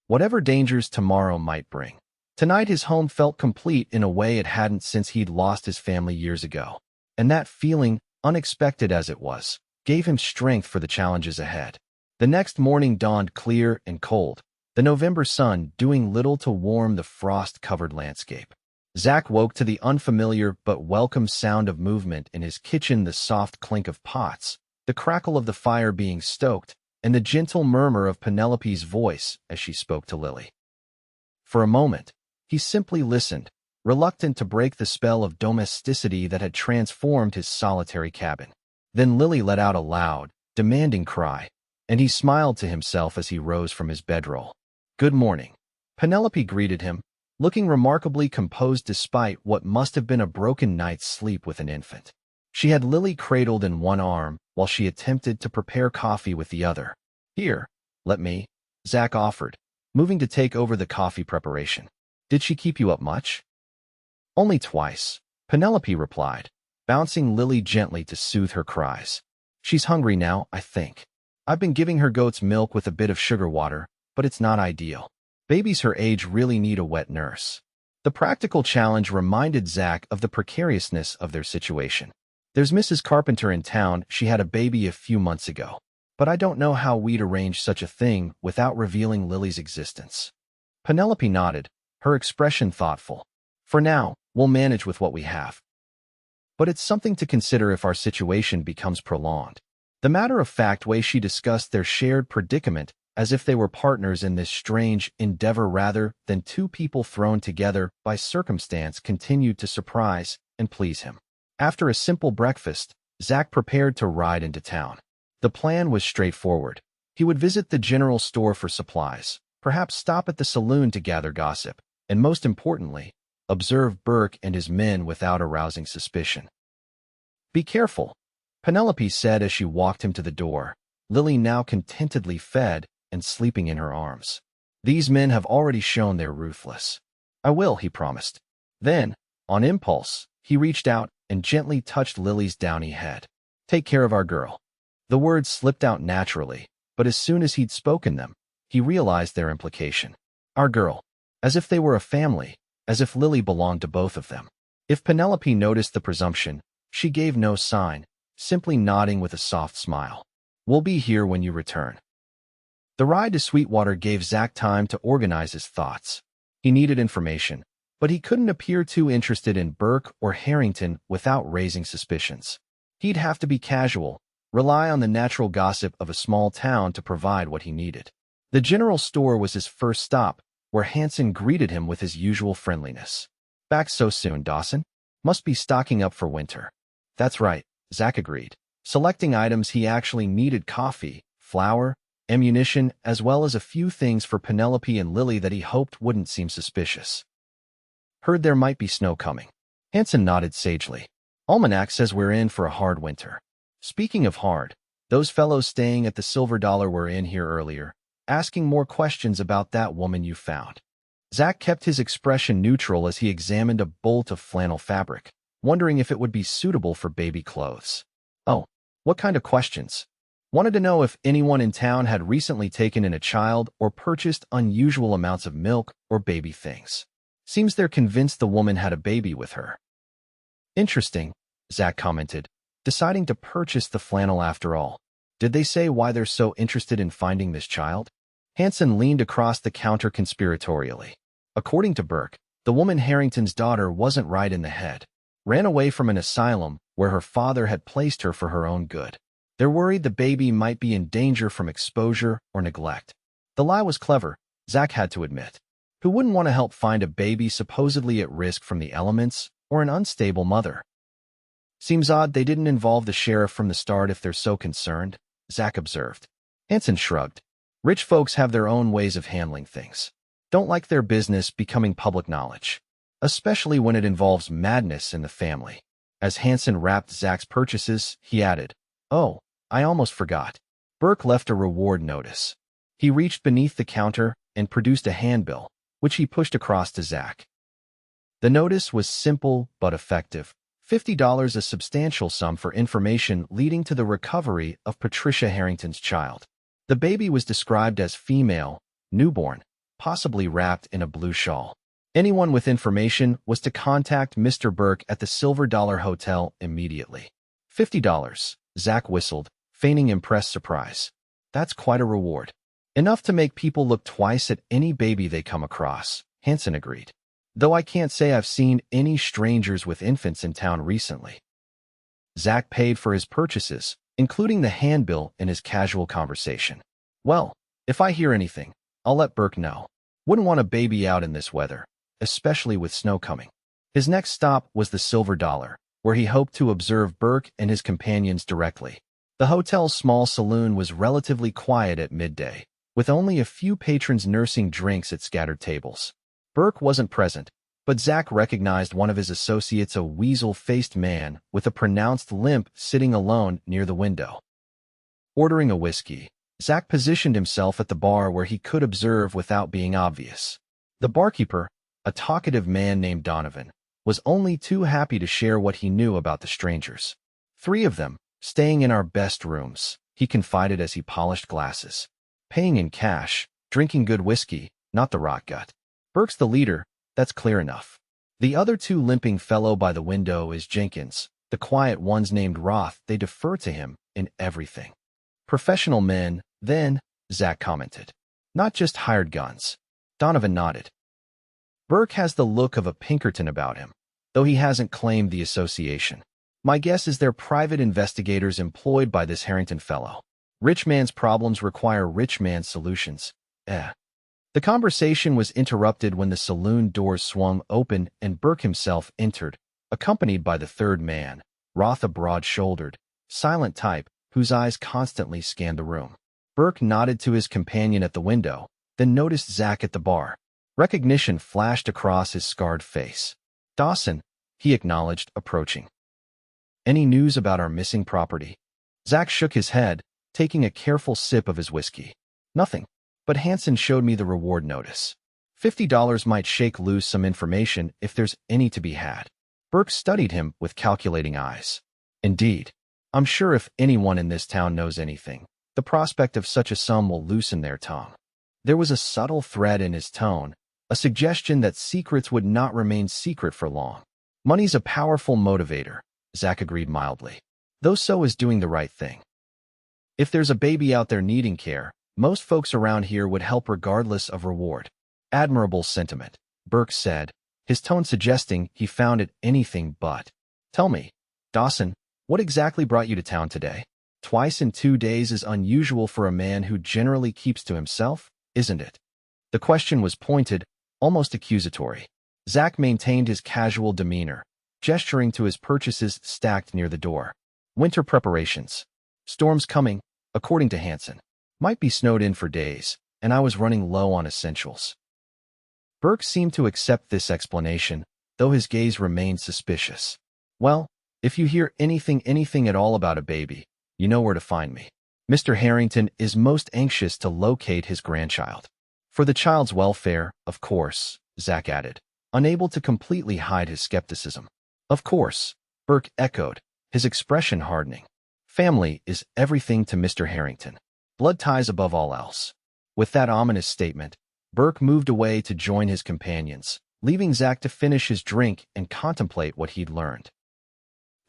Whatever dangers tomorrow might bring, tonight his home felt complete in a way it hadn't since he'd lost his family years ago. And that feeling, unexpected as it was, gave him strength for the challenges ahead. The next morning dawned clear and cold, the November sun doing little to warm the frost-covered landscape. Zach woke to the unfamiliar but welcome sound of movement in his kitchen, the soft clink of pots, the crackle of the fire being stoked, and the gentle murmur of Penelope's voice as she spoke to Lily. For a moment, he simply listened, reluctant to break the spell of domesticity that had transformed his solitary cabin. Then Lily let out a loud, demanding cry, and he smiled to himself as he rose from his bedroll. "Good morning." Penelope greeted him, looking remarkably composed despite what must have been a broken night's sleep with an infant. She had Lily cradled in one arm while she attempted to prepare coffee with the other. "Here, let me," Zach offered, moving to take over the coffee preparation. "Did she keep you up much?" "Only twice," Penelope replied, bouncing Lily gently to soothe her cries. "She's hungry now, I think. I've been giving her goat's milk with a bit of sugar water, but it's not ideal. Babies her age really need a wet nurse." The practical challenge reminded Zach of the precariousness of their situation. "There's Mrs. Carpenter in town. She had a baby a few months ago. But I don't know how we'd arrange such a thing without revealing Lily's existence." Penelope nodded, her expression thoughtful. "For now, we'll manage with what we have. But it's something to consider if our situation becomes prolonged." The matter-of-fact way she discussed their shared predicament, as if they were partners in this strange endeavor rather than two people thrown together by circumstance, continued to surprise and please him. After a simple breakfast, Zach prepared to ride into town. The plan was straightforward. He would visit the general store for supplies, perhaps stop at the saloon to gather gossip, and most importantly, observe Burke and his men without arousing suspicion. "Be careful," Penelope said as she walked him to the door, Lily now contentedly fed and sleeping in her arms. "These men have already shown they're ruthless." "I will," he promised. Then, on impulse, he reached out and gently touched Lily's downy head. "Take care of our girl." The words slipped out naturally, but as soon as he'd spoken them, he realized their implication. Our girl. As if they were a family, as if Lily belonged to both of them. If Penelope noticed the presumption, she gave no sign, simply nodding with a soft smile. "We'll be here when you return." The ride to Sweetwater gave Zach time to organize his thoughts. He needed information, but he couldn't appear too interested in Burke or Harrington without raising suspicions. He'd have to be casual, rely on the natural gossip of a small town to provide what he needed. The general store was his first stop, where Hanson greeted him with his usual friendliness. "Back so soon, Dawson? Must be stocking up for winter." "That's right," Zach agreed. Selecting items he actually needed: coffee, flour, ammunition, as well as a few things for Penelope and Lily that he hoped wouldn't seem suspicious. "Heard there might be snow coming." Hanson nodded sagely. "Almanac says we're in for a hard winter." "Speaking of hard, those fellows staying at the Silver Dollar were in here earlier, asking more questions about that woman you found." Zach kept his expression neutral as he examined a bolt of flannel fabric, wondering if it would be suitable for baby clothes. "Oh, what kind of questions?" "Wanted to know if anyone in town had recently taken in a child or purchased unusual amounts of milk or baby things. Seems they're convinced the woman had a baby with her." "Interesting," Zach commented, deciding to purchase the flannel after all. "Did they say why they're so interested in finding this child?" Hanson leaned across the counter conspiratorially. "According to Burke, the woman Harrington's daughter wasn't right in the head. Ran away from an asylum where her father had placed her for her own good. They're worried the baby might be in danger from exposure or neglect." The lie was clever, Zach had to admit. Who wouldn't want to help find a baby supposedly at risk from the elements or an unstable mother? "Seems odd they didn't involve the sheriff from the start if they're so concerned," Zach observed. Hanson shrugged. "Rich folks have their own ways of handling things. Don't like their business becoming public knowledge, especially when it involves madness in the family." As Hanson wrapped Zach's purchases, he added, "Oh, I almost forgot. Burke left a reward notice." He reached beneath the counter and produced a handbill, which he pushed across to Zach. The notice was simple but effective. $50, a substantial sum for information leading to the recovery of Patricia Harrington's child. The baby was described as female, newborn, possibly wrapped in a blue shawl. Anyone with information was to contact Mr. Burke at the Silver Dollar Hotel immediately. $50, Zach whistled, feigning impressed surprise. That's quite a reward. Enough to make people look twice at any baby they come across, Hanson agreed. Though I can't say I've seen any strangers with infants in town recently. Zach paid for his purchases, including the handbill in his casual conversation. Well, if I hear anything, I'll let Burke know. Wouldn't want a baby out in this weather, especially with snow coming. His next stop was the Silver Dollar, where he hoped to observe Burke and his companions directly. The hotel's small saloon was relatively quiet at midday, with only a few patrons nursing drinks at scattered tables. Burke wasn't present, but Zach recognized one of his associates, a weasel-faced man with a pronounced limp, sitting alone near the window. Ordering a whiskey, Zach positioned himself at the bar where he could observe without being obvious. The barkeeper, a talkative man named Donovan, was only too happy to share what he knew about the strangers. 3 of them, staying in our best rooms, he confided as he polished glasses. Paying in cash, drinking good whiskey, not the rot gut. Burke's the leader, that's clear enough. The other 2 limping fellow by the window is Jenkins, the quiet one's named Roth. They defer to him in everything. Professional men, then, Zach commented. Not just hired guns. Donovan nodded. Burke has the look of a Pinkerton about him, though he hasn't claimed the association. My guess is they're private investigators employed by this Harrington fellow. Rich man's problems require rich man's solutions. The conversation was interrupted when the saloon doors swung open and Burke himself entered, accompanied by the 3rd man, Roth, a broad-shouldered, silent type whose eyes constantly scanned the room. Burke nodded to his companion at the window, then noticed Zach at the bar. Recognition flashed across his scarred face. Dawson, he acknowledged, approaching. Any news about our missing property? Zach shook his head, taking a careful sip of his whiskey. Nothing. But Hanson showed me the reward notice. $50 might shake loose some information if there's any to be had. Burke studied him with calculating eyes. Indeed. I'm sure if anyone in this town knows anything, the prospect of such a sum will loosen their tongue. There was a subtle threat in his tone, a suggestion that secrets would not remain secret for long. Money's a powerful motivator, Zach agreed mildly, though so is doing the right thing. If there's a baby out there needing care, most folks around here would help regardless of reward. Admirable sentiment, Burke said, his tone suggesting he found it anything but. Tell me, Dawson, what exactly brought you to town today? Twice in 2 days is unusual for a man who generally keeps to himself, isn't it? The question was pointed, almost accusatory. Zach maintained his casual demeanor, gesturing to his purchases stacked near the door. Winter preparations. Storms coming, according to Hanson. Might be snowed in for days, and I was running low on essentials. Burke seemed to accept this explanation, though his gaze remained suspicious. Well, if you hear anything at all about a baby, you know where to find me. Mr. Harrington is most anxious to locate his grandchild. For the child's welfare, of course, Zach added, unable to completely hide his skepticism. Of course, Burke echoed, his expression hardening. Family is everything to Mr. Harrington. Blood ties above all else. With that ominous statement, Burke moved away to join his companions, leaving Zach to finish his drink and contemplate what he'd learned.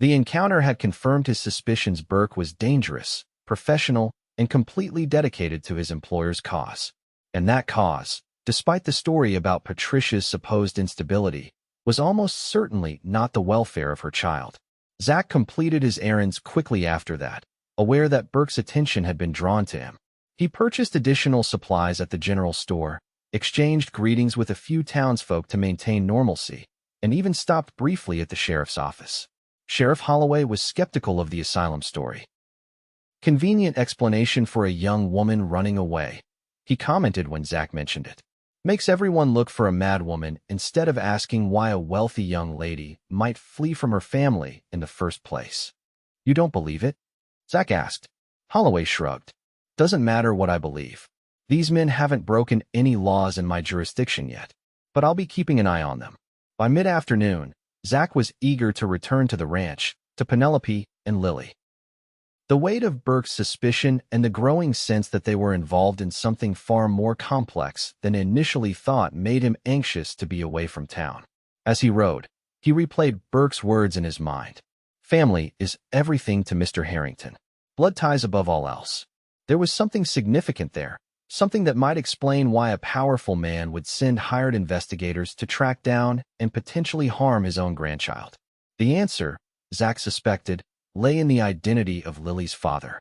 The encounter had confirmed his suspicions. Burke was dangerous, professional, and completely dedicated to his employer's cause. And that cause, despite the story about Patricia's supposed instability, was almost certainly not the welfare of her child. Zach completed his errands quickly after that, aware that Burke's attention had been drawn to him. He purchased additional supplies at the general store, exchanged greetings with a few townsfolk to maintain normalcy, and even stopped briefly at the sheriff's office. Sheriff Holloway was skeptical of the asylum story. Convenient explanation for a young woman running away, he commented when Zach mentioned it. Makes everyone look for a madwoman instead of asking why a wealthy young lady might flee from her family in the first place. You don't believe it? Zach asked. Holloway shrugged. Doesn't matter what I believe. These men haven't broken any laws in my jurisdiction yet. but I'll be keeping an eye on them. By mid-afternoon, Zach was eager to return to the ranch, to Penelope and Lily. The weight of Burke's suspicion and the growing sense that they were involved in something far more complex than initially thought made him anxious to be away from town. As he rode, he replayed Burke's words in his mind. Family is everything to Mr. Harrington. Blood ties above all else. There was something significant there, something that might explain why a powerful man would send hired investigators to track down and potentially harm his own grandchild. The answer, Zach suspected, lay in the identity of Lily's father.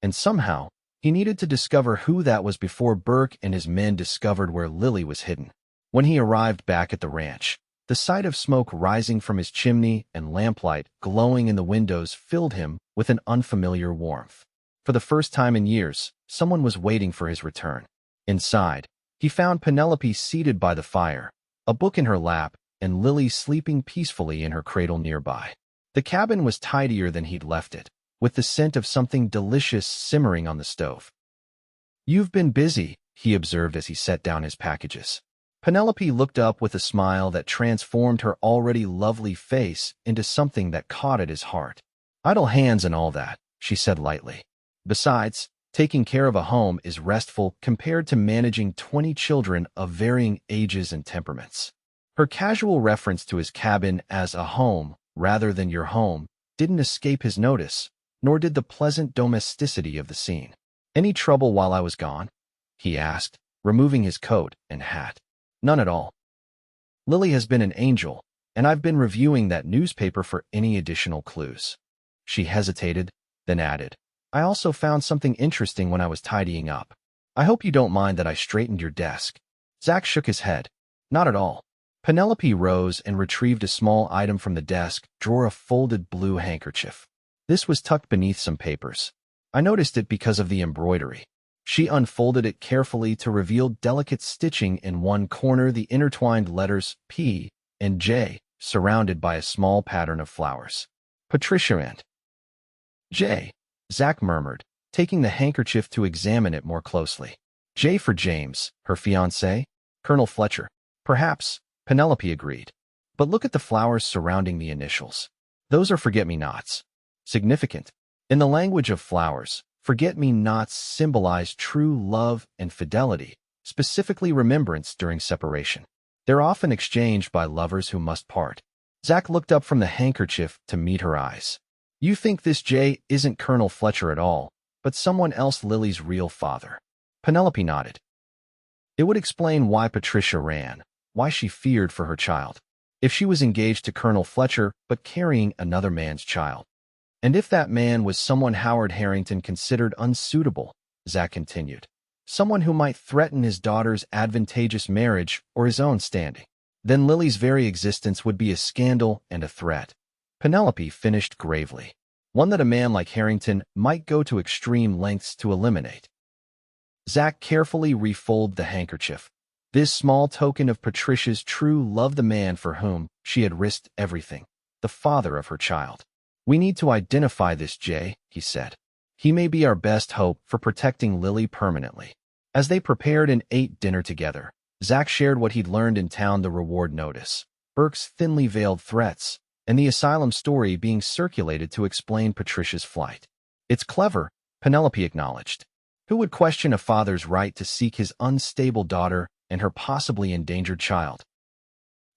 And somehow, he needed to discover who that was before Burke and his men discovered where Lily was hidden. When he arrived back at the ranch, the sight of smoke rising from his chimney and lamplight glowing in the windows filled him with an unfamiliar warmth. For the first time in years, someone was waiting for his return. Inside, he found Penelope seated by the fire, a book in her lap, and Lily sleeping peacefully in her cradle nearby. The cabin was tidier than he'd left it, with the scent of something delicious simmering on the stove. "You've been busy," he observed as he set down his packages. Penelope looked up with a smile that transformed her already lovely face into something that caught at his heart. "Idle hands and all that," she said lightly. "Besides, taking care of a home is restful compared to managing 20 children of varying ages and temperaments." Her casual reference to his cabin as a home rather than your home didn't escape his notice, nor did the pleasant domesticity of the scene. "Any trouble while I was gone?" he asked, removing his coat and hat. "None at all. Lily has been an angel, and I've been reviewing that newspaper for any additional clues." She hesitated, then added, "I also found something interesting when I was tidying up. I hope you don't mind that I straightened your desk." Zach shook his head. "Not at all." Penelope rose and retrieved a small item from the desk drawer, a folded blue handkerchief. This was tucked beneath some papers. "I noticed it because of the embroidery." She unfolded it carefully to reveal delicate stitching in one corner, the intertwined letters P and J, surrounded by a small pattern of flowers. "Patricia and J," Zach murmured, taking the handkerchief to examine it more closely. "J for James, her fiancé? Colonel Fletcher." "Perhaps," Penelope agreed. "But look at the flowers surrounding the initials. Those are forget-me-nots." Significant. In the language of flowers, forget-me-nots symbolize true love and fidelity, specifically remembrance during separation. They're often exchanged by lovers who must part. Zach looked up from the handkerchief to meet her eyes. "You think this J isn't Colonel Fletcher at all, but someone else, Lily's real father?" Penelope nodded. "It would explain why Patricia ran, why she feared for her child. If she was engaged to Colonel Fletcher but carrying another man's child. And if that man was someone Howard Harrington considered unsuitable," Zach continued, "someone who might threaten his daughter's advantageous marriage or his own standing, then Lily's very existence would be a scandal and a threat." Penelope finished gravely. "One that a man like Harrington might go to extreme lengths to eliminate." Zach carefully refolded the handkerchief. This small token of Patricia's true love, the man for whom she had risked everything, the father of her child. "We need to identify this J," he said. "He may be our best hope for protecting Lily permanently." As they prepared and ate dinner together, Zach shared what he'd learned in town, the reward notice, Burke's thinly veiled threats, and the asylum story being circulated to explain Patricia's flight. "It's clever," Penelope acknowledged. "Who would question a father's right to seek his unstable daughter and her possibly endangered child?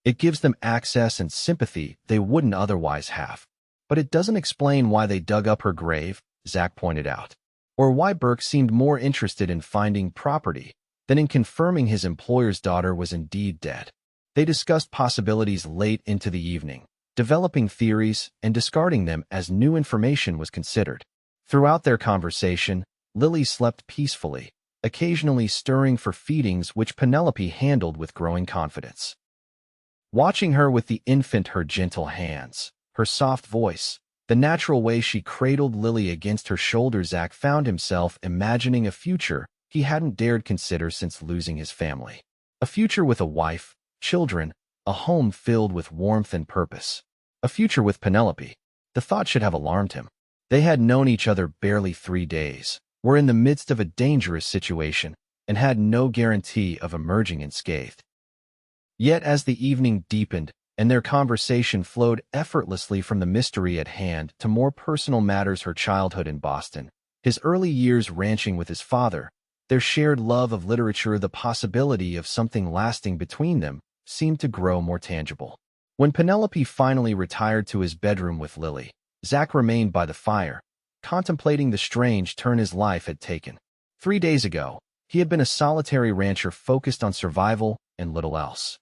It gives them access and sympathy they wouldn't otherwise have. But it doesn't explain why they dug up her grave," Zach pointed out, "or why Burke seemed more interested in finding property than in confirming his employer's daughter was indeed dead." They discussed possibilities late into the evening, developing theories and discarding them as new information was considered. Throughout their conversation, Lily slept peacefully, occasionally stirring for feedings which Penelope handled with growing confidence. Watching her with the infant, her gentle hands, her soft voice, the natural way she cradled Lily against her shoulder, Zach found himself imagining a future he hadn't dared consider since losing his family. A future with a wife, children, a home filled with warmth and purpose. A future with Penelope. The thought should have alarmed him. They had known each other barely 3 days, were in the midst of a dangerous situation, and had no guarantee of emerging unscathed. Yet as the evening deepened and their conversation flowed effortlessly from the mystery at hand to more personal matters, her childhood in Boston, his early years ranching with his father, their shared love of literature, the possibility of something lasting between them, seemed to grow more tangible. When Penelope finally retired to his bedroom with Lily, Zach remained by the fire, contemplating the strange turn his life had taken. 3 days ago, he had been a solitary rancher focused on survival and little else.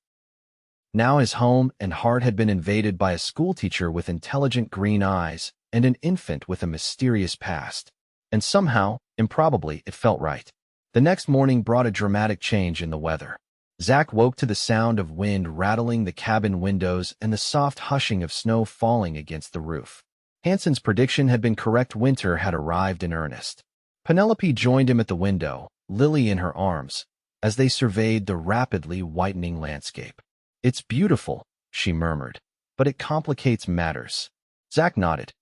Now his home and heart had been invaded by a schoolteacher with intelligent green eyes and an infant with a mysterious past. And somehow, improbably, it felt right. The next morning brought a dramatic change in the weather. Zach woke to the sound of wind rattling the cabin windows and the soft hushing of snow falling against the roof. Hanson's prediction had been correct. Winter had arrived in earnest. Penelope joined him at the window, Lily in her arms, as they surveyed the rapidly whitening landscape. "It's beautiful," she murmured, "but it complicates matters." Zach nodded.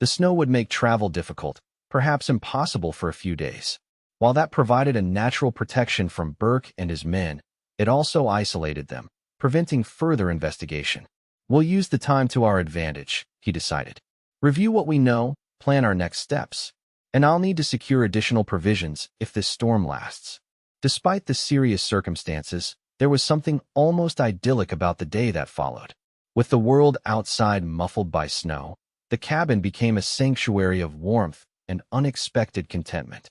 The snow would make travel difficult, perhaps impossible for a few days. While that provided a natural protection from Burke and his men, it also isolated them, preventing further investigation. "We'll use the time to our advantage," he decided. "Review what we know, plan our next steps. And I'll need to secure additional provisions if this storm lasts." Despite the serious circumstances, there was something almost idyllic about the day that followed. With the world outside muffled by snow, the cabin became a sanctuary of warmth and unexpected contentment.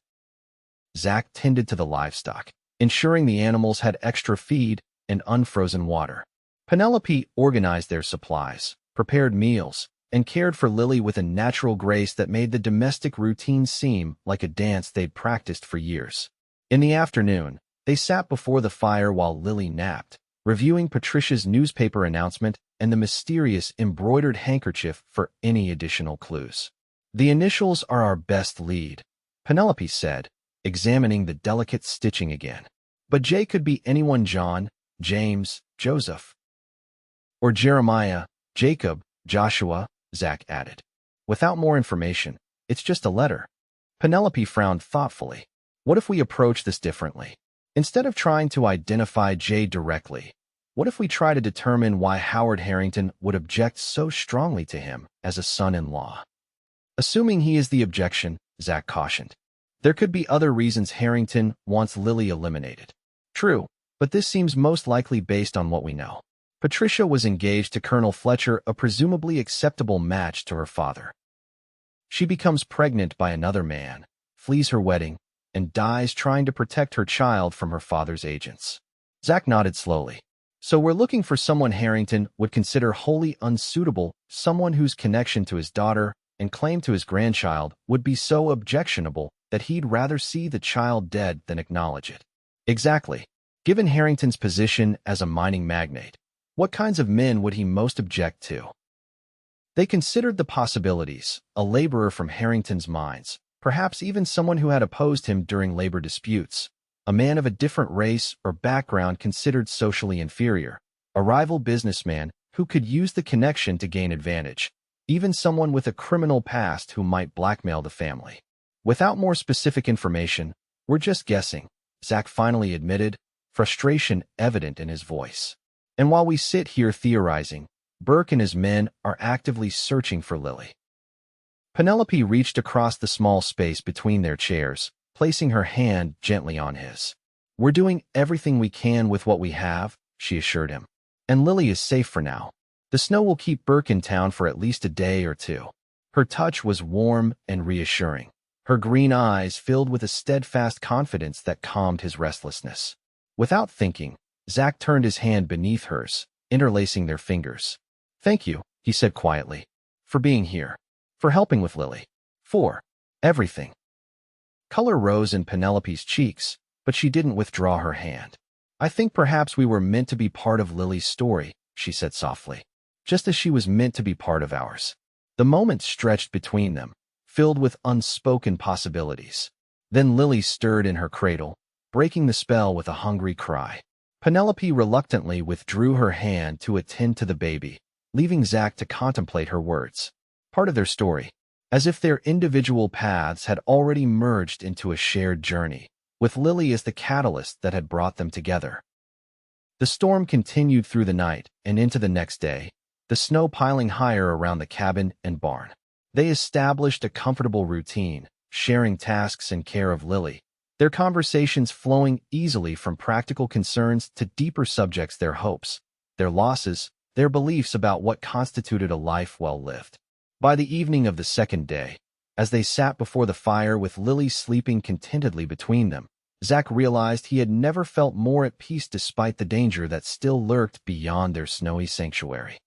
Zach tended to the livestock, ensuring the animals had extra feed and unfrozen water. Penelope organized their supplies, prepared meals, and cared for Lily with a natural grace that made the domestic routine seem like a dance they'd practiced for years. In the afternoon, they sat before the fire while Lily napped, reviewing Patricia's newspaper announcement and the mysterious embroidered handkerchief for any additional clues. "The initials are our best lead," Penelope said, examining the delicate stitching again. "But J could be anyone: John, James, Joseph, or Jeremiah, Jacob, Joshua," Zach added. "Without more information, it's just a letter." Penelope frowned thoughtfully. "What if we approach this differently? Instead of trying to identify J directly, what if we try to determine why Howard Harrington would object so strongly to him as a son-in-law?" "Assuming he is the objection," Zach cautioned. "There could be other reasons Harrington wants Lily eliminated." "True, but this seems most likely based on what we know. Patricia was engaged to Colonel Fletcher, a presumably acceptable match to her father. She becomes pregnant by another man, flees her wedding, and dies trying to protect her child from her father's agents." Zach nodded slowly. "So we're looking for someone Harrington would consider wholly unsuitable, someone whose connection to his daughter and claim to his grandchild would be so objectionable that he'd rather see the child dead than acknowledge it." "Exactly. Given Harrington's position as a mining magnate, what kinds of men would he most object to?" They considered the possibilities: a laborer from Harrington's mines, perhaps even someone who had opposed him during labor disputes, a man of a different race or background considered socially inferior, a rival businessman who could use the connection to gain advantage, even someone with a criminal past who might blackmail the family. "Without more specific information, we're just guessing," Zach finally admitted, frustration evident in his voice. "And while we sit here theorizing, Burke and his men are actively searching for Lily." Penelope reached across the small space between their chairs, placing her hand gently on his. "We're doing everything we can with what we have," she assured him. "And Lily is safe for now. The snow will keep Burke in town for at least a day or two." Her touch was warm and reassuring, her green eyes filled with a steadfast confidence that calmed his restlessness. Without thinking, Zach turned his hand beneath hers, interlacing their fingers. "Thank you," he said quietly, "for being here, for helping with Lily, for everything." Color rose in Penelope's cheeks, but she didn't withdraw her hand. "I think perhaps we were meant to be part of Lily's story," she said softly, "just as she was meant to be part of ours." The moment stretched between them, filled with unspoken possibilities. Then Lily stirred in her cradle, breaking the spell with a hungry cry. Penelope reluctantly withdrew her hand to attend to the baby, leaving Zach to contemplate her words. Part of their story, as if their individual paths had already merged into a shared journey, with Lily as the catalyst that had brought them together. The storm continued through the night and into the next day, the snow piling higher around the cabin and barn. They established a comfortable routine, sharing tasks and care of Lily, their conversations flowing easily from practical concerns to deeper subjects: their hopes, their losses, their beliefs about what constituted a life well lived. By the evening of the second day, as they sat before the fire with Lily sleeping contentedly between them, Zach realized he had never felt more at peace despite the danger that still lurked beyond their snowy sanctuary.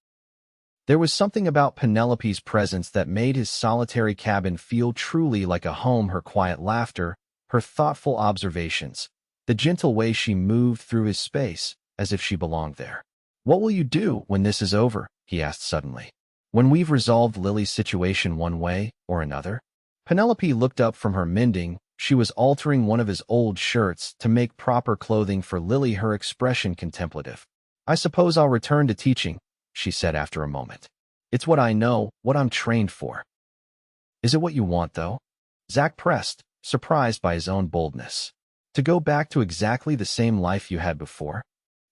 There was something about Penelope's presence that made his solitary cabin feel truly like a home: her quiet laughter, her thoughtful observations, the gentle way she moved through his space, as if she belonged there. "What will you do when this is over?" he asked suddenly. "When we've resolved Lily's situation one way or another?" Penelope looked up from her mending. She was altering one of his old shirts to make proper clothing for Lily, her expression contemplative. "I suppose I'll return to teaching," she said after a moment. "It's what I know, what I'm trained for." "Is it what you want, though?" Zach pressed, surprised by his own boldness. "To go back to exactly the same life you had before?"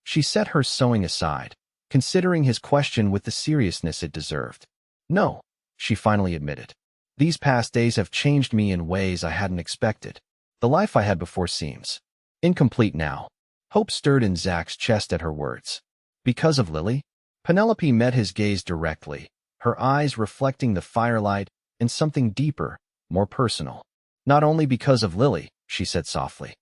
She set her sewing aside, considering his question with the seriousness it deserved. "No," she finally admitted. "These past days have changed me in ways I hadn't expected. The life I had before seems incomplete now." Hope stirred in Zach's chest at her words. "Because of Lily?" Penelope met his gaze directly, her eyes reflecting the firelight and something deeper, more personal. "Not only because of Lily," she said softly.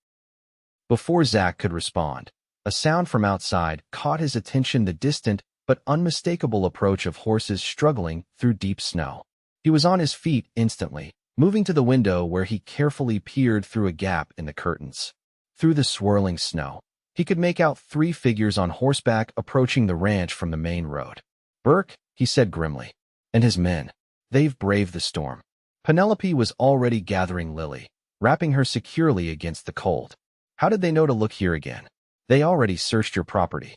Before Zach could respond, a sound from outside caught his attention: the distant but unmistakable approach of horses struggling through deep snow. He was on his feet instantly, moving to the window where he carefully peered through a gap in the curtains. Through the swirling snow, he could make out 3 figures on horseback approaching the ranch from the main road. "Burke," he said grimly, "and his men. They've braved the storm." Penelope was already gathering Lily, wrapping her securely against the cold. "How did they know to look here again?" "They already searched your property."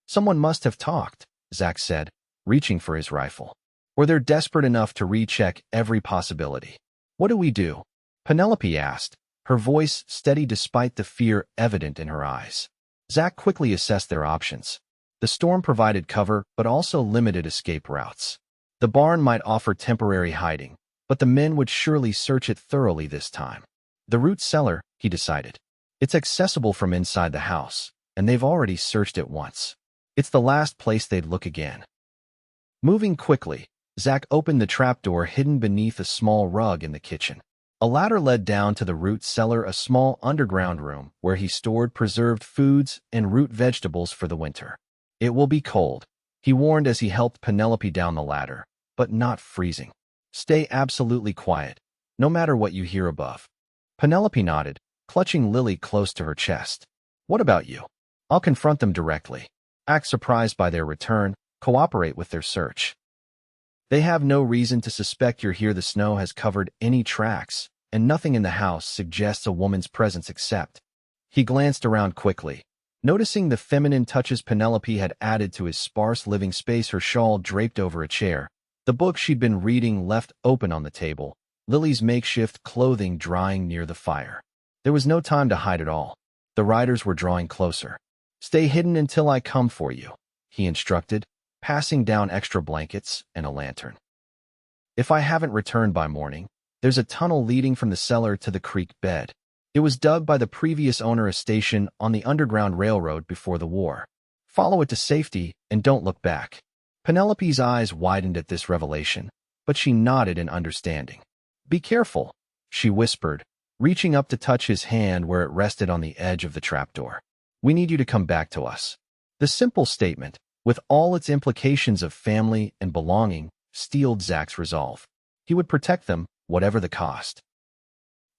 "Someone must have talked," Zach said, reaching for his rifle. "Or they're desperate enough to recheck every possibility." "What do we do?" Penelope asked, her voice steady despite the fear evident in her eyes. Zach quickly assessed their options. The storm provided cover but also limited escape routes. The barn might offer temporary hiding, but the men would surely search it thoroughly this time. The root cellar, he decided. It's accessible from inside the house, and they've already searched it once. It's the last place they'd look again. Moving quickly, Zach opened the trapdoor hidden beneath a small rug in the kitchen. A ladder led down to the root cellar, a small underground room where he stored preserved foods and root vegetables for the winter. "It will be cold," he warned as he helped Penelope down the ladder, "but not freezing. Stay absolutely quiet, no matter what you hear above." Penelope nodded, clutching Lily close to her chest. "What about you?" "I'll confront them directly. Act surprised by their return, cooperate with their search. They have no reason to suspect you're here. The snow has covered any tracks, and nothing in the house suggests a woman's presence except." He glanced around quickly, noticing the feminine touches Penelope had added to his sparse living space: her shawl draped over a chair, the book she'd been reading left open on the table, Lily's makeshift clothing drying near the fire. There was no time to hide at all. The riders were drawing closer. "Stay hidden until I come for you," he instructed, passing down extra blankets and a lantern. "If I haven't returned by morning, there's a tunnel leading from the cellar to the creek bed. It was dug by the previous owner, a station on the Underground Railroad before the war. Follow it to safety and don't look back." Penelope's eyes widened at this revelation, but she nodded in understanding. "Be careful," she whispered, reaching up to touch his hand where it rested on the edge of the trapdoor. "We need you to come back to us." The simple statement, with all its implications of family and belonging, steeled Zach's resolve. He would protect them, whatever the cost.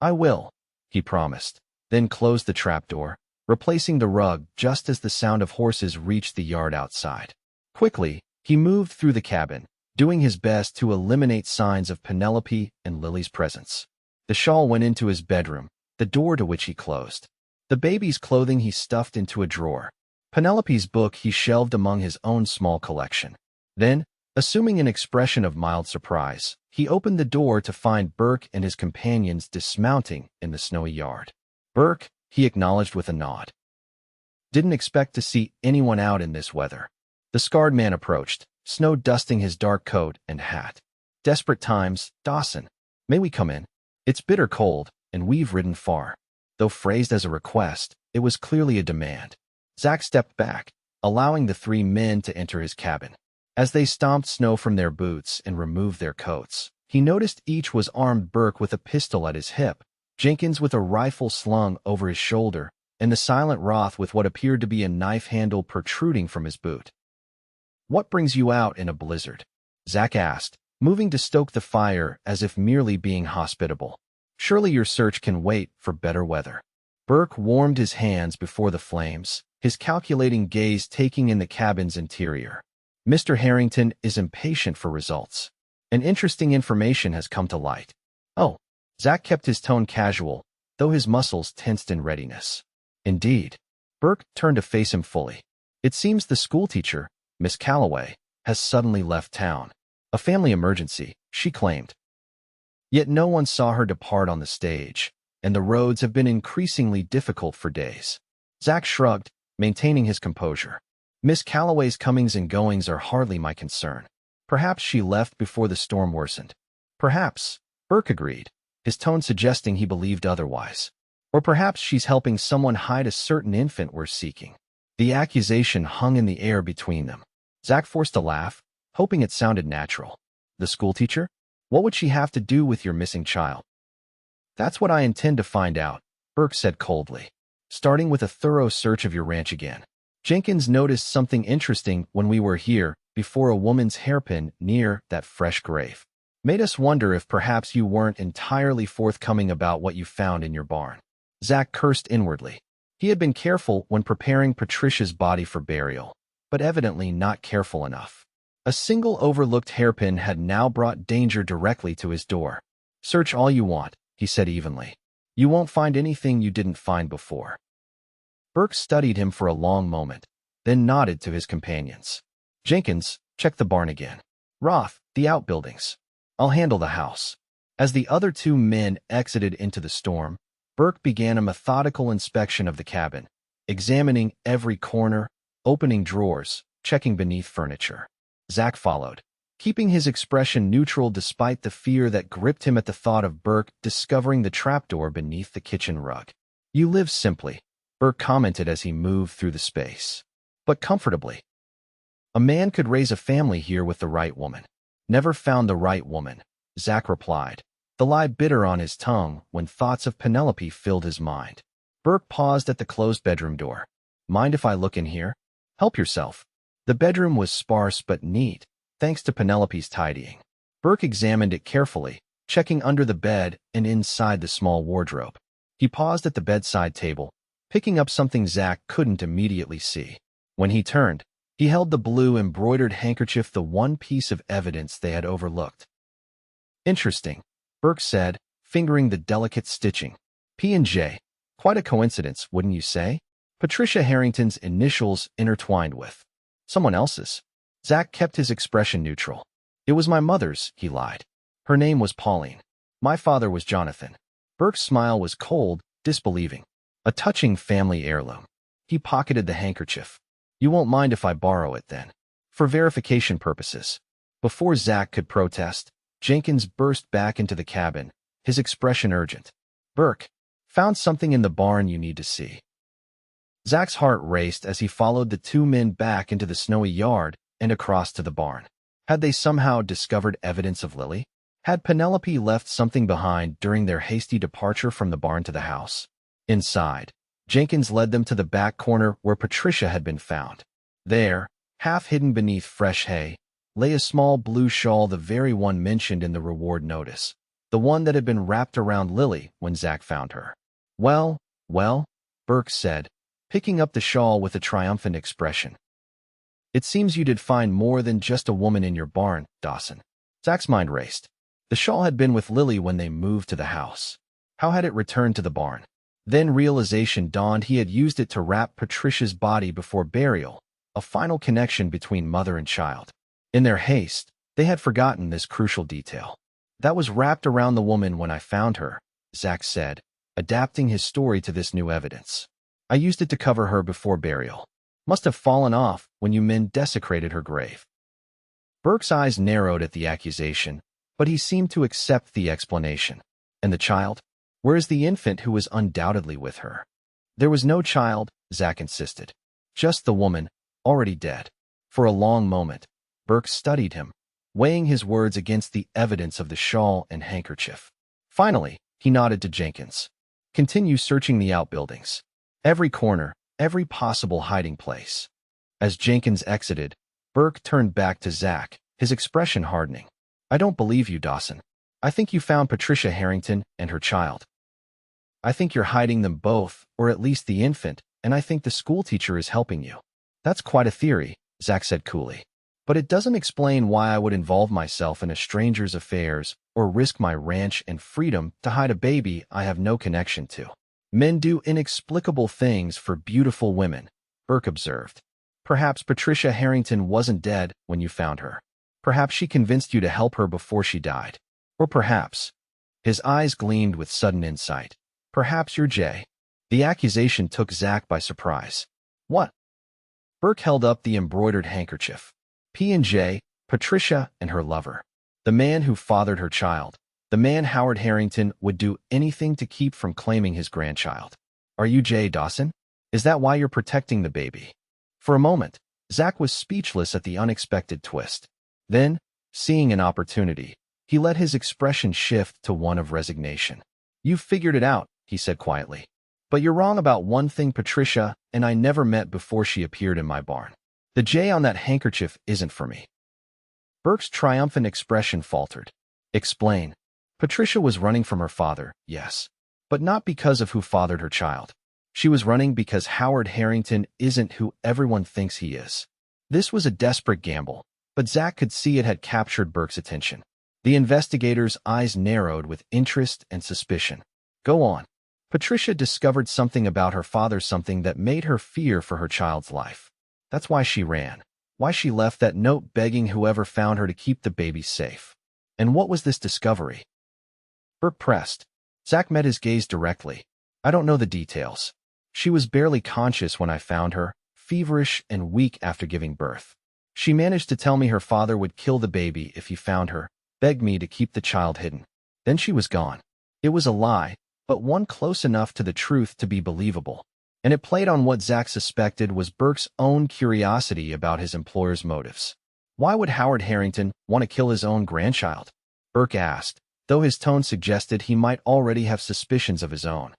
"I will," he promised, then closed the trapdoor, replacing the rug just as the sound of horses reached the yard outside. Quickly, he moved through the cabin, doing his best to eliminate signs of Penelope and Lily's presence. The shawl went into his bedroom, the door to which he closed. The baby's clothing he stuffed into a drawer. Penelope's book he shelved among his own small collection. Then, assuming an expression of mild surprise, he opened the door to find Burke and his companions dismounting in the snowy yard. "Burke," he acknowledged with a nod. Didn't expect to see anyone out in this weather. The scarred man approached, snow dusting his dark coat and hat. Desperate times, Dawson. May we come in? It's bitter cold, and we've ridden far. Though phrased as a request, it was clearly a demand. Zach stepped back, allowing the three men to enter his cabin. As they stomped snow from their boots and removed their coats, he noticed each was armed: Burke with a pistol at his hip, Jenkins with a rifle slung over his shoulder, and the silent Roth with what appeared to be a knife handle protruding from his boot. "What brings you out in a blizzard?" Zach asked, moving to stoke the fire as if merely being hospitable. "Surely your search can wait for better weather." Burke warmed his hands before the flames, his calculating gaze taking in the cabin's interior. "Mr. Harrington is impatient for results. An interesting information has come to light." "Oh." Zach kept his tone casual, though his muscles tensed in readiness. "Indeed." Burke turned to face him fully. "It seems the schoolteacher, Miss Calloway, has suddenly left town. A family emergency," she claimed. Yet no one saw her depart on the stage, and the roads have been increasingly difficult for days. Zach shrugged, maintaining his composure. "Miss Calloway's comings and goings are hardly my concern. Perhaps she left before the storm worsened." "Perhaps," Burke agreed, his tone suggesting he believed otherwise. "Or perhaps she's helping someone hide a certain infant we're seeking." The accusation hung in the air between them. Zach forced a laugh, hoping it sounded natural. "The schoolteacher? What would she have to do with your missing child?" "That's what I intend to find out," Burke said coldly. "Starting with a thorough search of your ranch again. Jenkins noticed something interesting when we were here before: a woman's hairpin near that fresh grave. Made us wonder if perhaps you weren't entirely forthcoming about what you found in your barn." Zach cursed inwardly. He had been careful when preparing Patricia's body for burial, but evidently not careful enough. A single overlooked hairpin had now brought danger directly to his door. "Search all you want," he said evenly. "You won't find anything you didn't find before." Burke studied him for a long moment, then nodded to his companions. "Jenkins, check the barn again. Roth, the outbuildings. I'll handle the house." As the other two men exited into the storm, Burke began a methodical inspection of the cabin, examining every corner, opening drawers, checking beneath furniture. Zach followed, keeping his expression neutral despite the fear that gripped him at the thought of Burke discovering the trapdoor beneath the kitchen rug. "You live simply," Burke commented as he moved through the space, "but comfortably. A man could raise a family here with the right woman." "Never found the right woman," Zach replied, the lie bitter on his tongue when thoughts of Penelope filled his mind. Burke paused at the closed bedroom door. "Mind if I look in here?" "Help yourself." The bedroom was sparse but neat, thanks to Penelope's tidying. Burke examined it carefully, checking under the bed and inside the small wardrobe. He paused at the bedside table, picking up something Zach couldn't immediately see. When he turned, he held the blue embroidered handkerchief, the one piece of evidence they had overlooked. "Interesting," Burke said, fingering the delicate stitching. "P&J. Quite a coincidence, wouldn't you say? Patricia Harrington's initials intertwined with someone else's." Zach kept his expression neutral. "It was my mother's," he lied. "Her name was Pauline. My father was Jonathan." Burke's smile was cold, disbelieving. "A touching family heirloom." He pocketed the handkerchief. "You won't mind if I borrow it, then?" "For verification purposes." Before Zach could protest, Jenkins burst back into the cabin, his expression urgent. "Burke, found something in the barn you need to see." Zach's heart raced as he followed the two men back into the snowy yard and across to the barn. Had they somehow discovered evidence of Lily? Had Penelope left something behind during their hasty departure from the barn to the house? Inside, Jenkins led them to the back corner where Patricia had been found. There, half hidden beneath fresh hay, lay a small blue shawl, the very one mentioned in the reward notice, the one that had been wrapped around Lily when Zach found her. Well, Burke said, picking up the shawl with a triumphant expression. "It seems you did find more than just a woman in your barn, Dawson." Zach's mind raced. The shawl had been with Lily when they moved to the house. How had it returned to the barn? Then realization dawned: he had used it to wrap Patricia's body before burial, a final connection between mother and child. In their haste, they had forgotten this crucial detail. "That was wrapped around the woman when I found her," Zach said, adapting his story to this new evidence. I used it to cover her before burial. Must have fallen off when you men desecrated her grave. Burke's eyes narrowed at the accusation, but he seemed to accept the explanation. And the child? Where is the infant who was undoubtedly with her? There was no child, Zach insisted. Just the woman, already dead. For a long moment, Burke studied him, weighing his words against the evidence of the shawl and handkerchief. Finally, he nodded to Jenkins. Continue searching the outbuildings. Every corner, every possible hiding place. As Jenkins exited, Burke turned back to Zach, his expression hardening. I don't believe you, Dawson. I think you found Patricia Harrington and her child. I think you're hiding them both, or at least the infant, and I think the schoolteacher is helping you. That's quite a theory, Zach said coolly. But it doesn't explain why I would involve myself in a stranger's affairs or risk my ranch and freedom to hide a baby I have no connection to. Men do inexplicable things for beautiful women, Burke observed. Perhaps Patricia Harrington wasn't dead when you found her. Perhaps she convinced you to help her before she died. Or perhaps, his eyes gleamed with sudden insight, perhaps you're Jay. The accusation took Zach by surprise. What? Burke held up the embroidered handkerchief. P&J, Patricia and her lover. The man who fathered her child. The man Howard Harrington would do anything to keep from claiming his grandchild. Are you Jay Dawson? Is that why you're protecting the baby? For a moment, Zach was speechless at the unexpected twist. Then, seeing an opportunity, he let his expression shift to one of resignation. You've figured it out, he said quietly. But you're wrong about one thing. Patricia and I never met before she appeared in my barn. The J on that handkerchief isn't for me. Burke's triumphant expression faltered. Explain. Patricia was running from her father, yes. But not because of who fathered her child. She was running because Howard Harrington isn't who everyone thinks he is. This was a desperate gamble, but Zach could see it had captured Burke's attention. The investigator's eyes narrowed with interest and suspicion. Go on. Patricia discovered something about her father, something that made her fear for her child's life. That's why she ran. Why she left that note begging whoever found her to keep the baby safe. And what was this discovery? Burke pressed. Zach met his gaze directly. I don't know the details. She was barely conscious when I found her, feverish and weak after giving birth. She managed to tell me her father would kill the baby if he found her, begged me to keep the child hidden. Then she was gone. It was a lie, but one close enough to the truth to be believable. And it played on what Zach suspected was Burke's own curiosity about his employer's motives. Why would Howard Harrington want to kill his own grandchild? Burke asked, though his tone suggested he might already have suspicions of his own.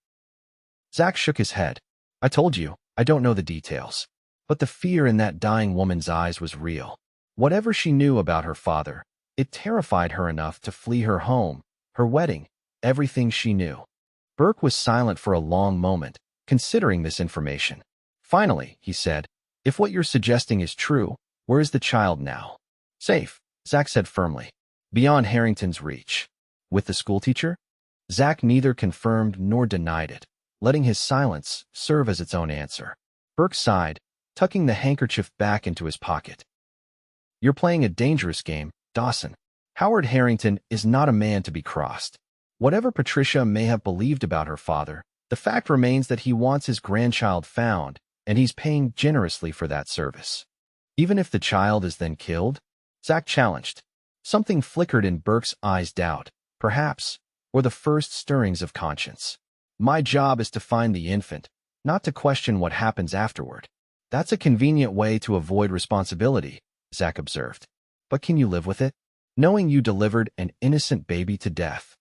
Zach shook his head. I told you, I don't know the details. But the fear in that dying woman's eyes was real. Whatever she knew about her father, it terrified her enough to flee her home, her wedding, everything she knew. Burke was silent for a long moment, considering this information. Finally, he said, if what you're suggesting is true, where is the child now? Safe, Zach said firmly. Beyond Harrington's reach. With the schoolteacher? Zach neither confirmed nor denied it, letting his silence serve as its own answer. Burke sighed, tucking the handkerchief back into his pocket. You're playing a dangerous game, Dawson. Howard Harrington is not a man to be crossed. Whatever Patricia may have believed about her father, the fact remains that he wants his grandchild found, and he's paying generously for that service. Even if the child is then killed? Zach challenged. Something flickered in Burke's eyes, doubt, perhaps, or the first stirrings of conscience. My job is to find the infant, not to question what happens afterward. That's a convenient way to avoid responsibility, Zach observed. But can you live with it? Knowing you delivered an innocent baby to death.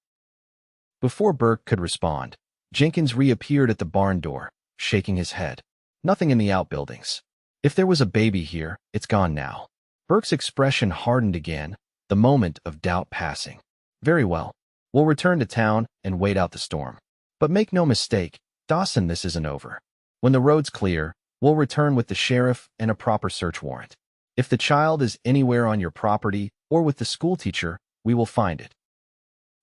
Before Burke could respond, Jenkins reappeared at the barn door, shaking his head. Nothing in the outbuildings. If there was a baby here, it's gone now. Burke's expression hardened again, the moment of doubt passing. Very well. We'll return to town and wait out the storm. But make no mistake, Dawson, this isn't over. When the road's clear, we'll return with the sheriff and a proper search warrant. If the child is anywhere on your property or with the schoolteacher, we will find it.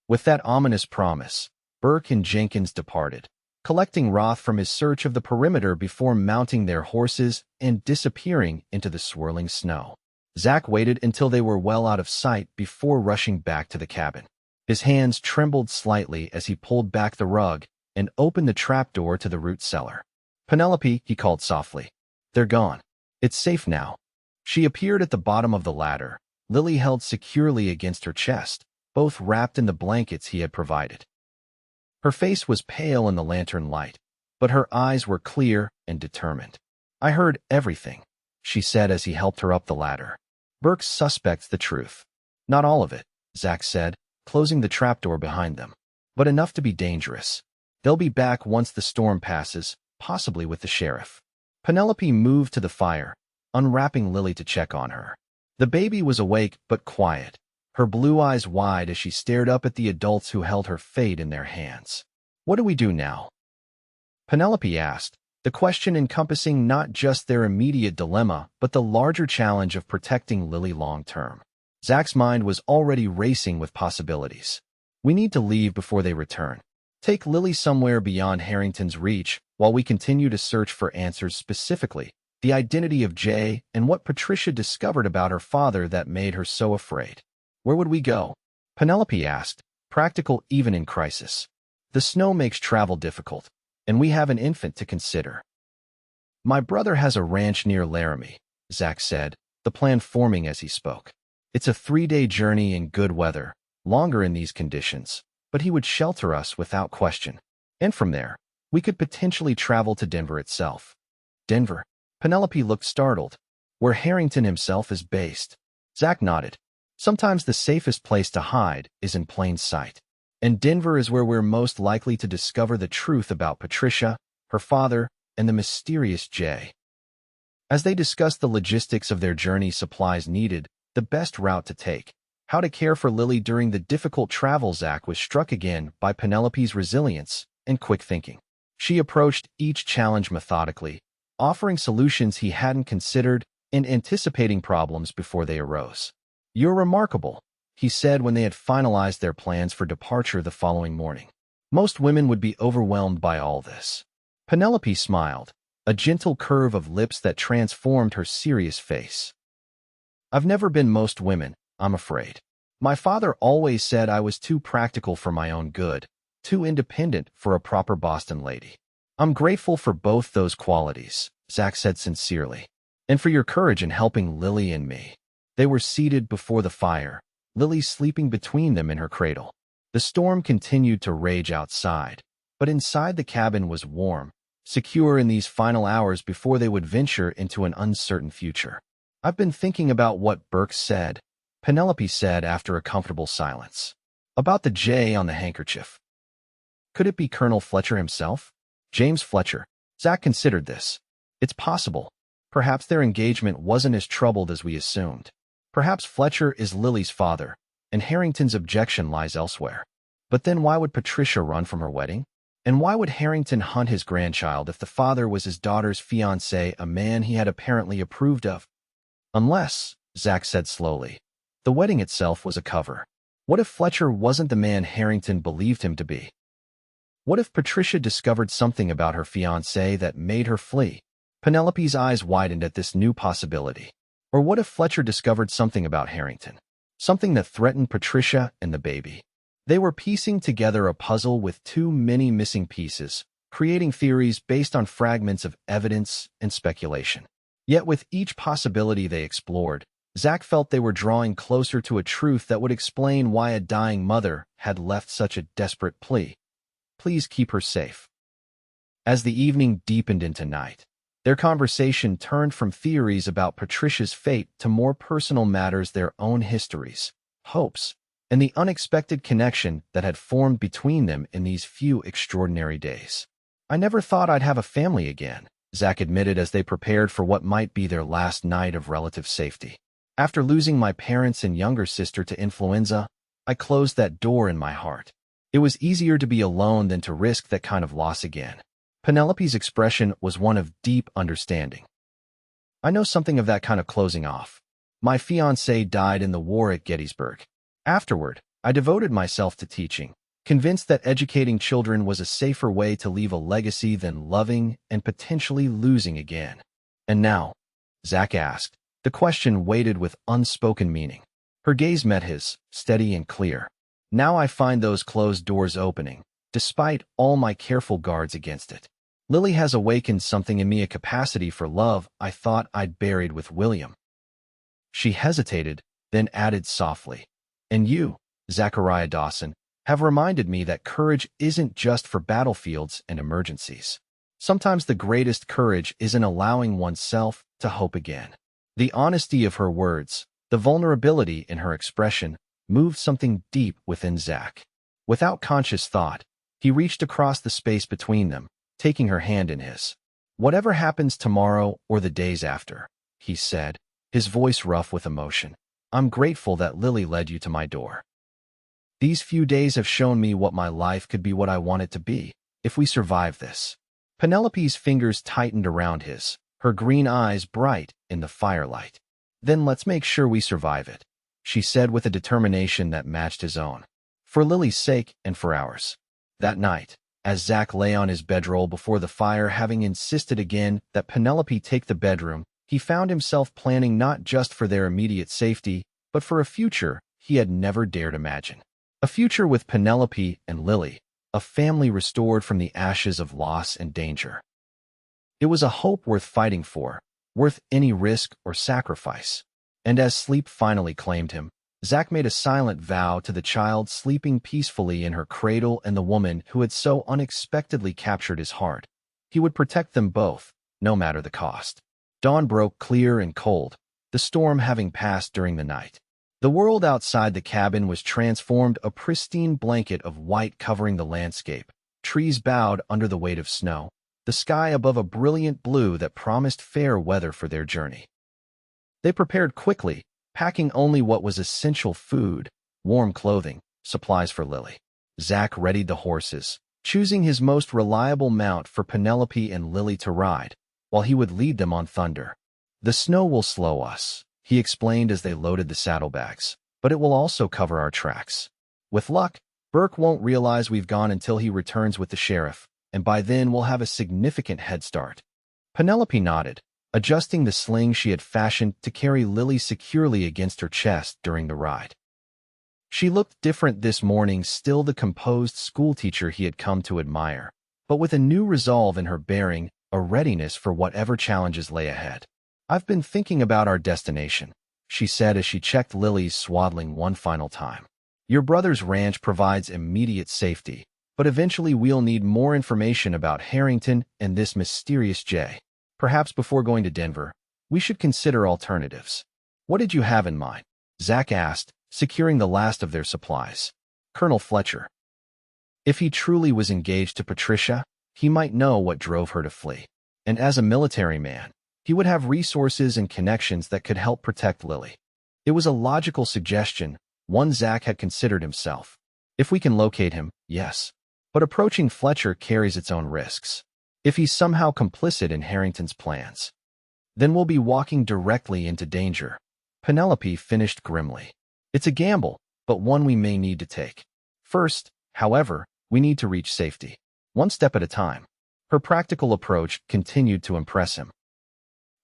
With that ominous promise, Burke and Jenkins departed, collecting wrath from his search of the perimeter before mounting their horses and disappearing into the swirling snow. Zach waited until they were well out of sight before rushing back to the cabin. His hands trembled slightly as he pulled back the rug and opened the trapdoor to the root cellar. Penelope, he called softly. They're gone. It's safe now. She appeared at the bottom of the ladder, Lily held securely against her chest, both wrapped in the blankets he had provided. Her face was pale in the lantern light, but her eyes were clear and determined. I heard everything, she said as he helped her up the ladder. Burke suspects the truth. Not all of it, Zach said, closing the trapdoor behind them. But enough to be dangerous. They'll be back once the storm passes, possibly with the sheriff. Penelope moved to the fire, unwrapping Lily to check on her. The baby was awake but quiet, her blue eyes wide as she stared up at the adults who held her fate in their hands. What do we do now? Penelope asked, the question encompassing not just their immediate dilemma, but the larger challenge of protecting Lily long-term. Zach's mind was already racing with possibilities. We need to leave before they return. Take Lily somewhere beyond Harrington's reach while we continue to search for answers, specifically the identity of Jay and what Patricia discovered about her father that made her so afraid. Where would we go? Penelope asked, practical even in crisis. The snow makes travel difficult, and we have an infant to consider. My brother has a ranch near Laramie, Zach said, the plan forming as he spoke. It's a 3-day journey in good weather, longer in these conditions, but he would shelter us without question. And from there, we could potentially travel to Denver itself. Denver? Penelope looked startled. Where Harrington himself is based. Zach nodded. Sometimes the safest place to hide is in plain sight. And Denver is where we're most likely to discover the truth about Patricia, her father, and the mysterious Jay. As they discussed the logistics of their journey, supplies needed, the best route to take, how to care for Lily during the difficult travel, Zach was struck again by Penelope's resilience and quick thinking. She approached each challenge methodically, offering solutions he hadn't considered and anticipating problems before they arose. You're remarkable, he said when they had finalized their plans for departure the following morning. Most women would be overwhelmed by all this. Penelope smiled, a gentle curve of lips that transformed her serious face. I've never been most women, I'm afraid. My father always said I was too practical for my own good, too independent for a proper Boston lady. I'm grateful for both those qualities, Zach said sincerely, and for your courage in helping Lily and me. They were seated before the fire, Lily sleeping between them in her cradle. The storm continued to rage outside, but inside the cabin was warm, secure in these final hours before they would venture into an uncertain future. I've been thinking about what Burke said, Penelope said after a comfortable silence. About the J on the handkerchief. Could it be Colonel Fletcher himself? James Fletcher. Zach considered this. It's possible. Perhaps their engagement wasn't as troubled as we assumed. Perhaps Fletcher is Lily's father, and Harrington's objection lies elsewhere. But then why would Patricia run from her wedding? And why would Harrington hunt his grandchild if the father was his daughter's fiancé, a man he had apparently approved of? Unless, Zach said slowly, the wedding itself was a cover. What if Fletcher wasn't the man Harrington believed him to be? What if Patricia discovered something about her fiancé that made her flee? Penelope's eyes widened at this new possibility. Or what if Fletcher discovered something about Harrington? Something that threatened Patricia and the baby. They were piecing together a puzzle with too many missing pieces, creating theories based on fragments of evidence and speculation. Yet with each possibility they explored, Zach felt they were drawing closer to a truth that would explain why a dying mother had left such a desperate plea. Please keep her safe. As the evening deepened into night, their conversation turned from theories about Patricia's fate to more personal matters, their own histories, hopes, and the unexpected connection that had formed between them in these few extraordinary days. I never thought I'd have a family again, Zach admitted as they prepared for what might be their last night of relative safety. After losing my parents and younger sister to influenza, I closed that door in my heart. It was easier to be alone than to risk that kind of loss again. Penelope's expression was one of deep understanding. I know something of that kind of closing off. My fiancé died in the war at Gettysburg. Afterward, I devoted myself to teaching, convinced that educating children was a safer way to leave a legacy than loving and potentially losing again. And now? Zach asked. The question weighted with unspoken meaning. Her gaze met his, steady and clear. Now I find those closed doors opening, despite all my careful guards against it. Lily has awakened something in me, a capacity for love I thought I'd buried with William. She hesitated, then added softly, and you, Zachariah Dawson, have reminded me that courage isn't just for battlefields and emergencies. Sometimes the greatest courage is in allowing oneself to hope again. The honesty of her words, the vulnerability in her expression, moved something deep within Zach. Without conscious thought, he reached across the space between them, taking her hand in his. "Whatever happens tomorrow or the days after," he said, his voice rough with emotion, "I'm grateful that Lily led you to my door. These few days have shown me what my life could be, what I want it to be, if we survive this." Penelope's fingers tightened around his, her green eyes bright in the firelight. "Then let's make sure we survive it," she said with a determination that matched his own. "For Lily's sake and for ours." That night, as Zach lay on his bedroll before the fire, having insisted again that Penelope take the bedroom, he found himself planning not just for their immediate safety, but for a future he had never dared imagine. A future with Penelope and Lily, a family restored from the ashes of loss and danger. It was a hope worth fighting for, worth any risk or sacrifice. And as sleep finally claimed him, Zach made a silent vow to the child sleeping peacefully in her cradle and the woman who had so unexpectedly captured his heart. He would protect them both, no matter the cost. Dawn broke clear and cold, the storm having passed during the night. The world outside the cabin was transformed, a pristine blanket of white covering the landscape, trees bowed under the weight of snow, the sky above a brilliant blue that promised fair weather for their journey. They prepared quickly, packing only what was essential: food, warm clothing, supplies for Lily. Zach readied the horses, choosing his most reliable mount for Penelope and Lily to ride, while he would lead them on Thunder. "The snow will slow us," he explained as they loaded the saddlebags, "but it will also cover our tracks. With luck, Burke won't realize we've gone until he returns with the sheriff, and by then we'll have a significant head start." Penelope nodded, adjusting the sling she had fashioned to carry Lily securely against her chest during the ride. She looked different this morning, still the composed schoolteacher he had come to admire, but with a new resolve in her bearing, a readiness for whatever challenges lay ahead. "I've been thinking about our destination," she said as she checked Lily's swaddling one final time. "Your brother's ranch provides immediate safety, but eventually we'll need more information about Harrington and this mysterious Jay. Perhaps before going to Denver, we should consider alternatives." "What did you have in mind?" Zach asked, securing the last of their supplies. "Colonel Fletcher. If he truly was engaged to Patricia, he might know what drove her to flee. And as a military man, he would have resources and connections that could help protect Lily." It was a logical suggestion, one Zach had considered himself. If we can locate him, yes. But approaching Fletcher carries its own risks. If he's somehow complicit in Harrington's plans, then we'll be walking directly into danger. Penelope finished grimly. "It's a gamble, but one we may need to take. First, however, we need to reach safety. One step at a time." Her practical approach continued to impress him.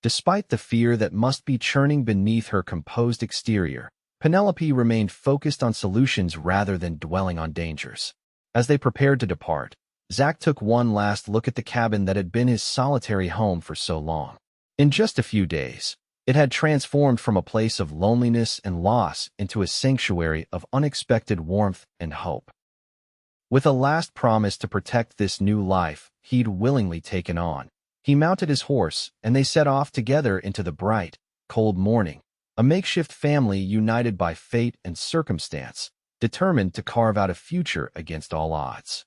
Despite the fear that must be churning beneath her composed exterior, Penelope remained focused on solutions rather than dwelling on dangers. As they prepared to depart, Zach took one last look at the cabin that had been his solitary home for so long. In just a few days, it had transformed from a place of loneliness and loss into a sanctuary of unexpected warmth and hope. With a last promise to protect this new life he'd willingly taken on, he mounted his horse and they set off together into the bright, cold morning, a makeshift family united by fate and circumstance, determined to carve out a future against all odds.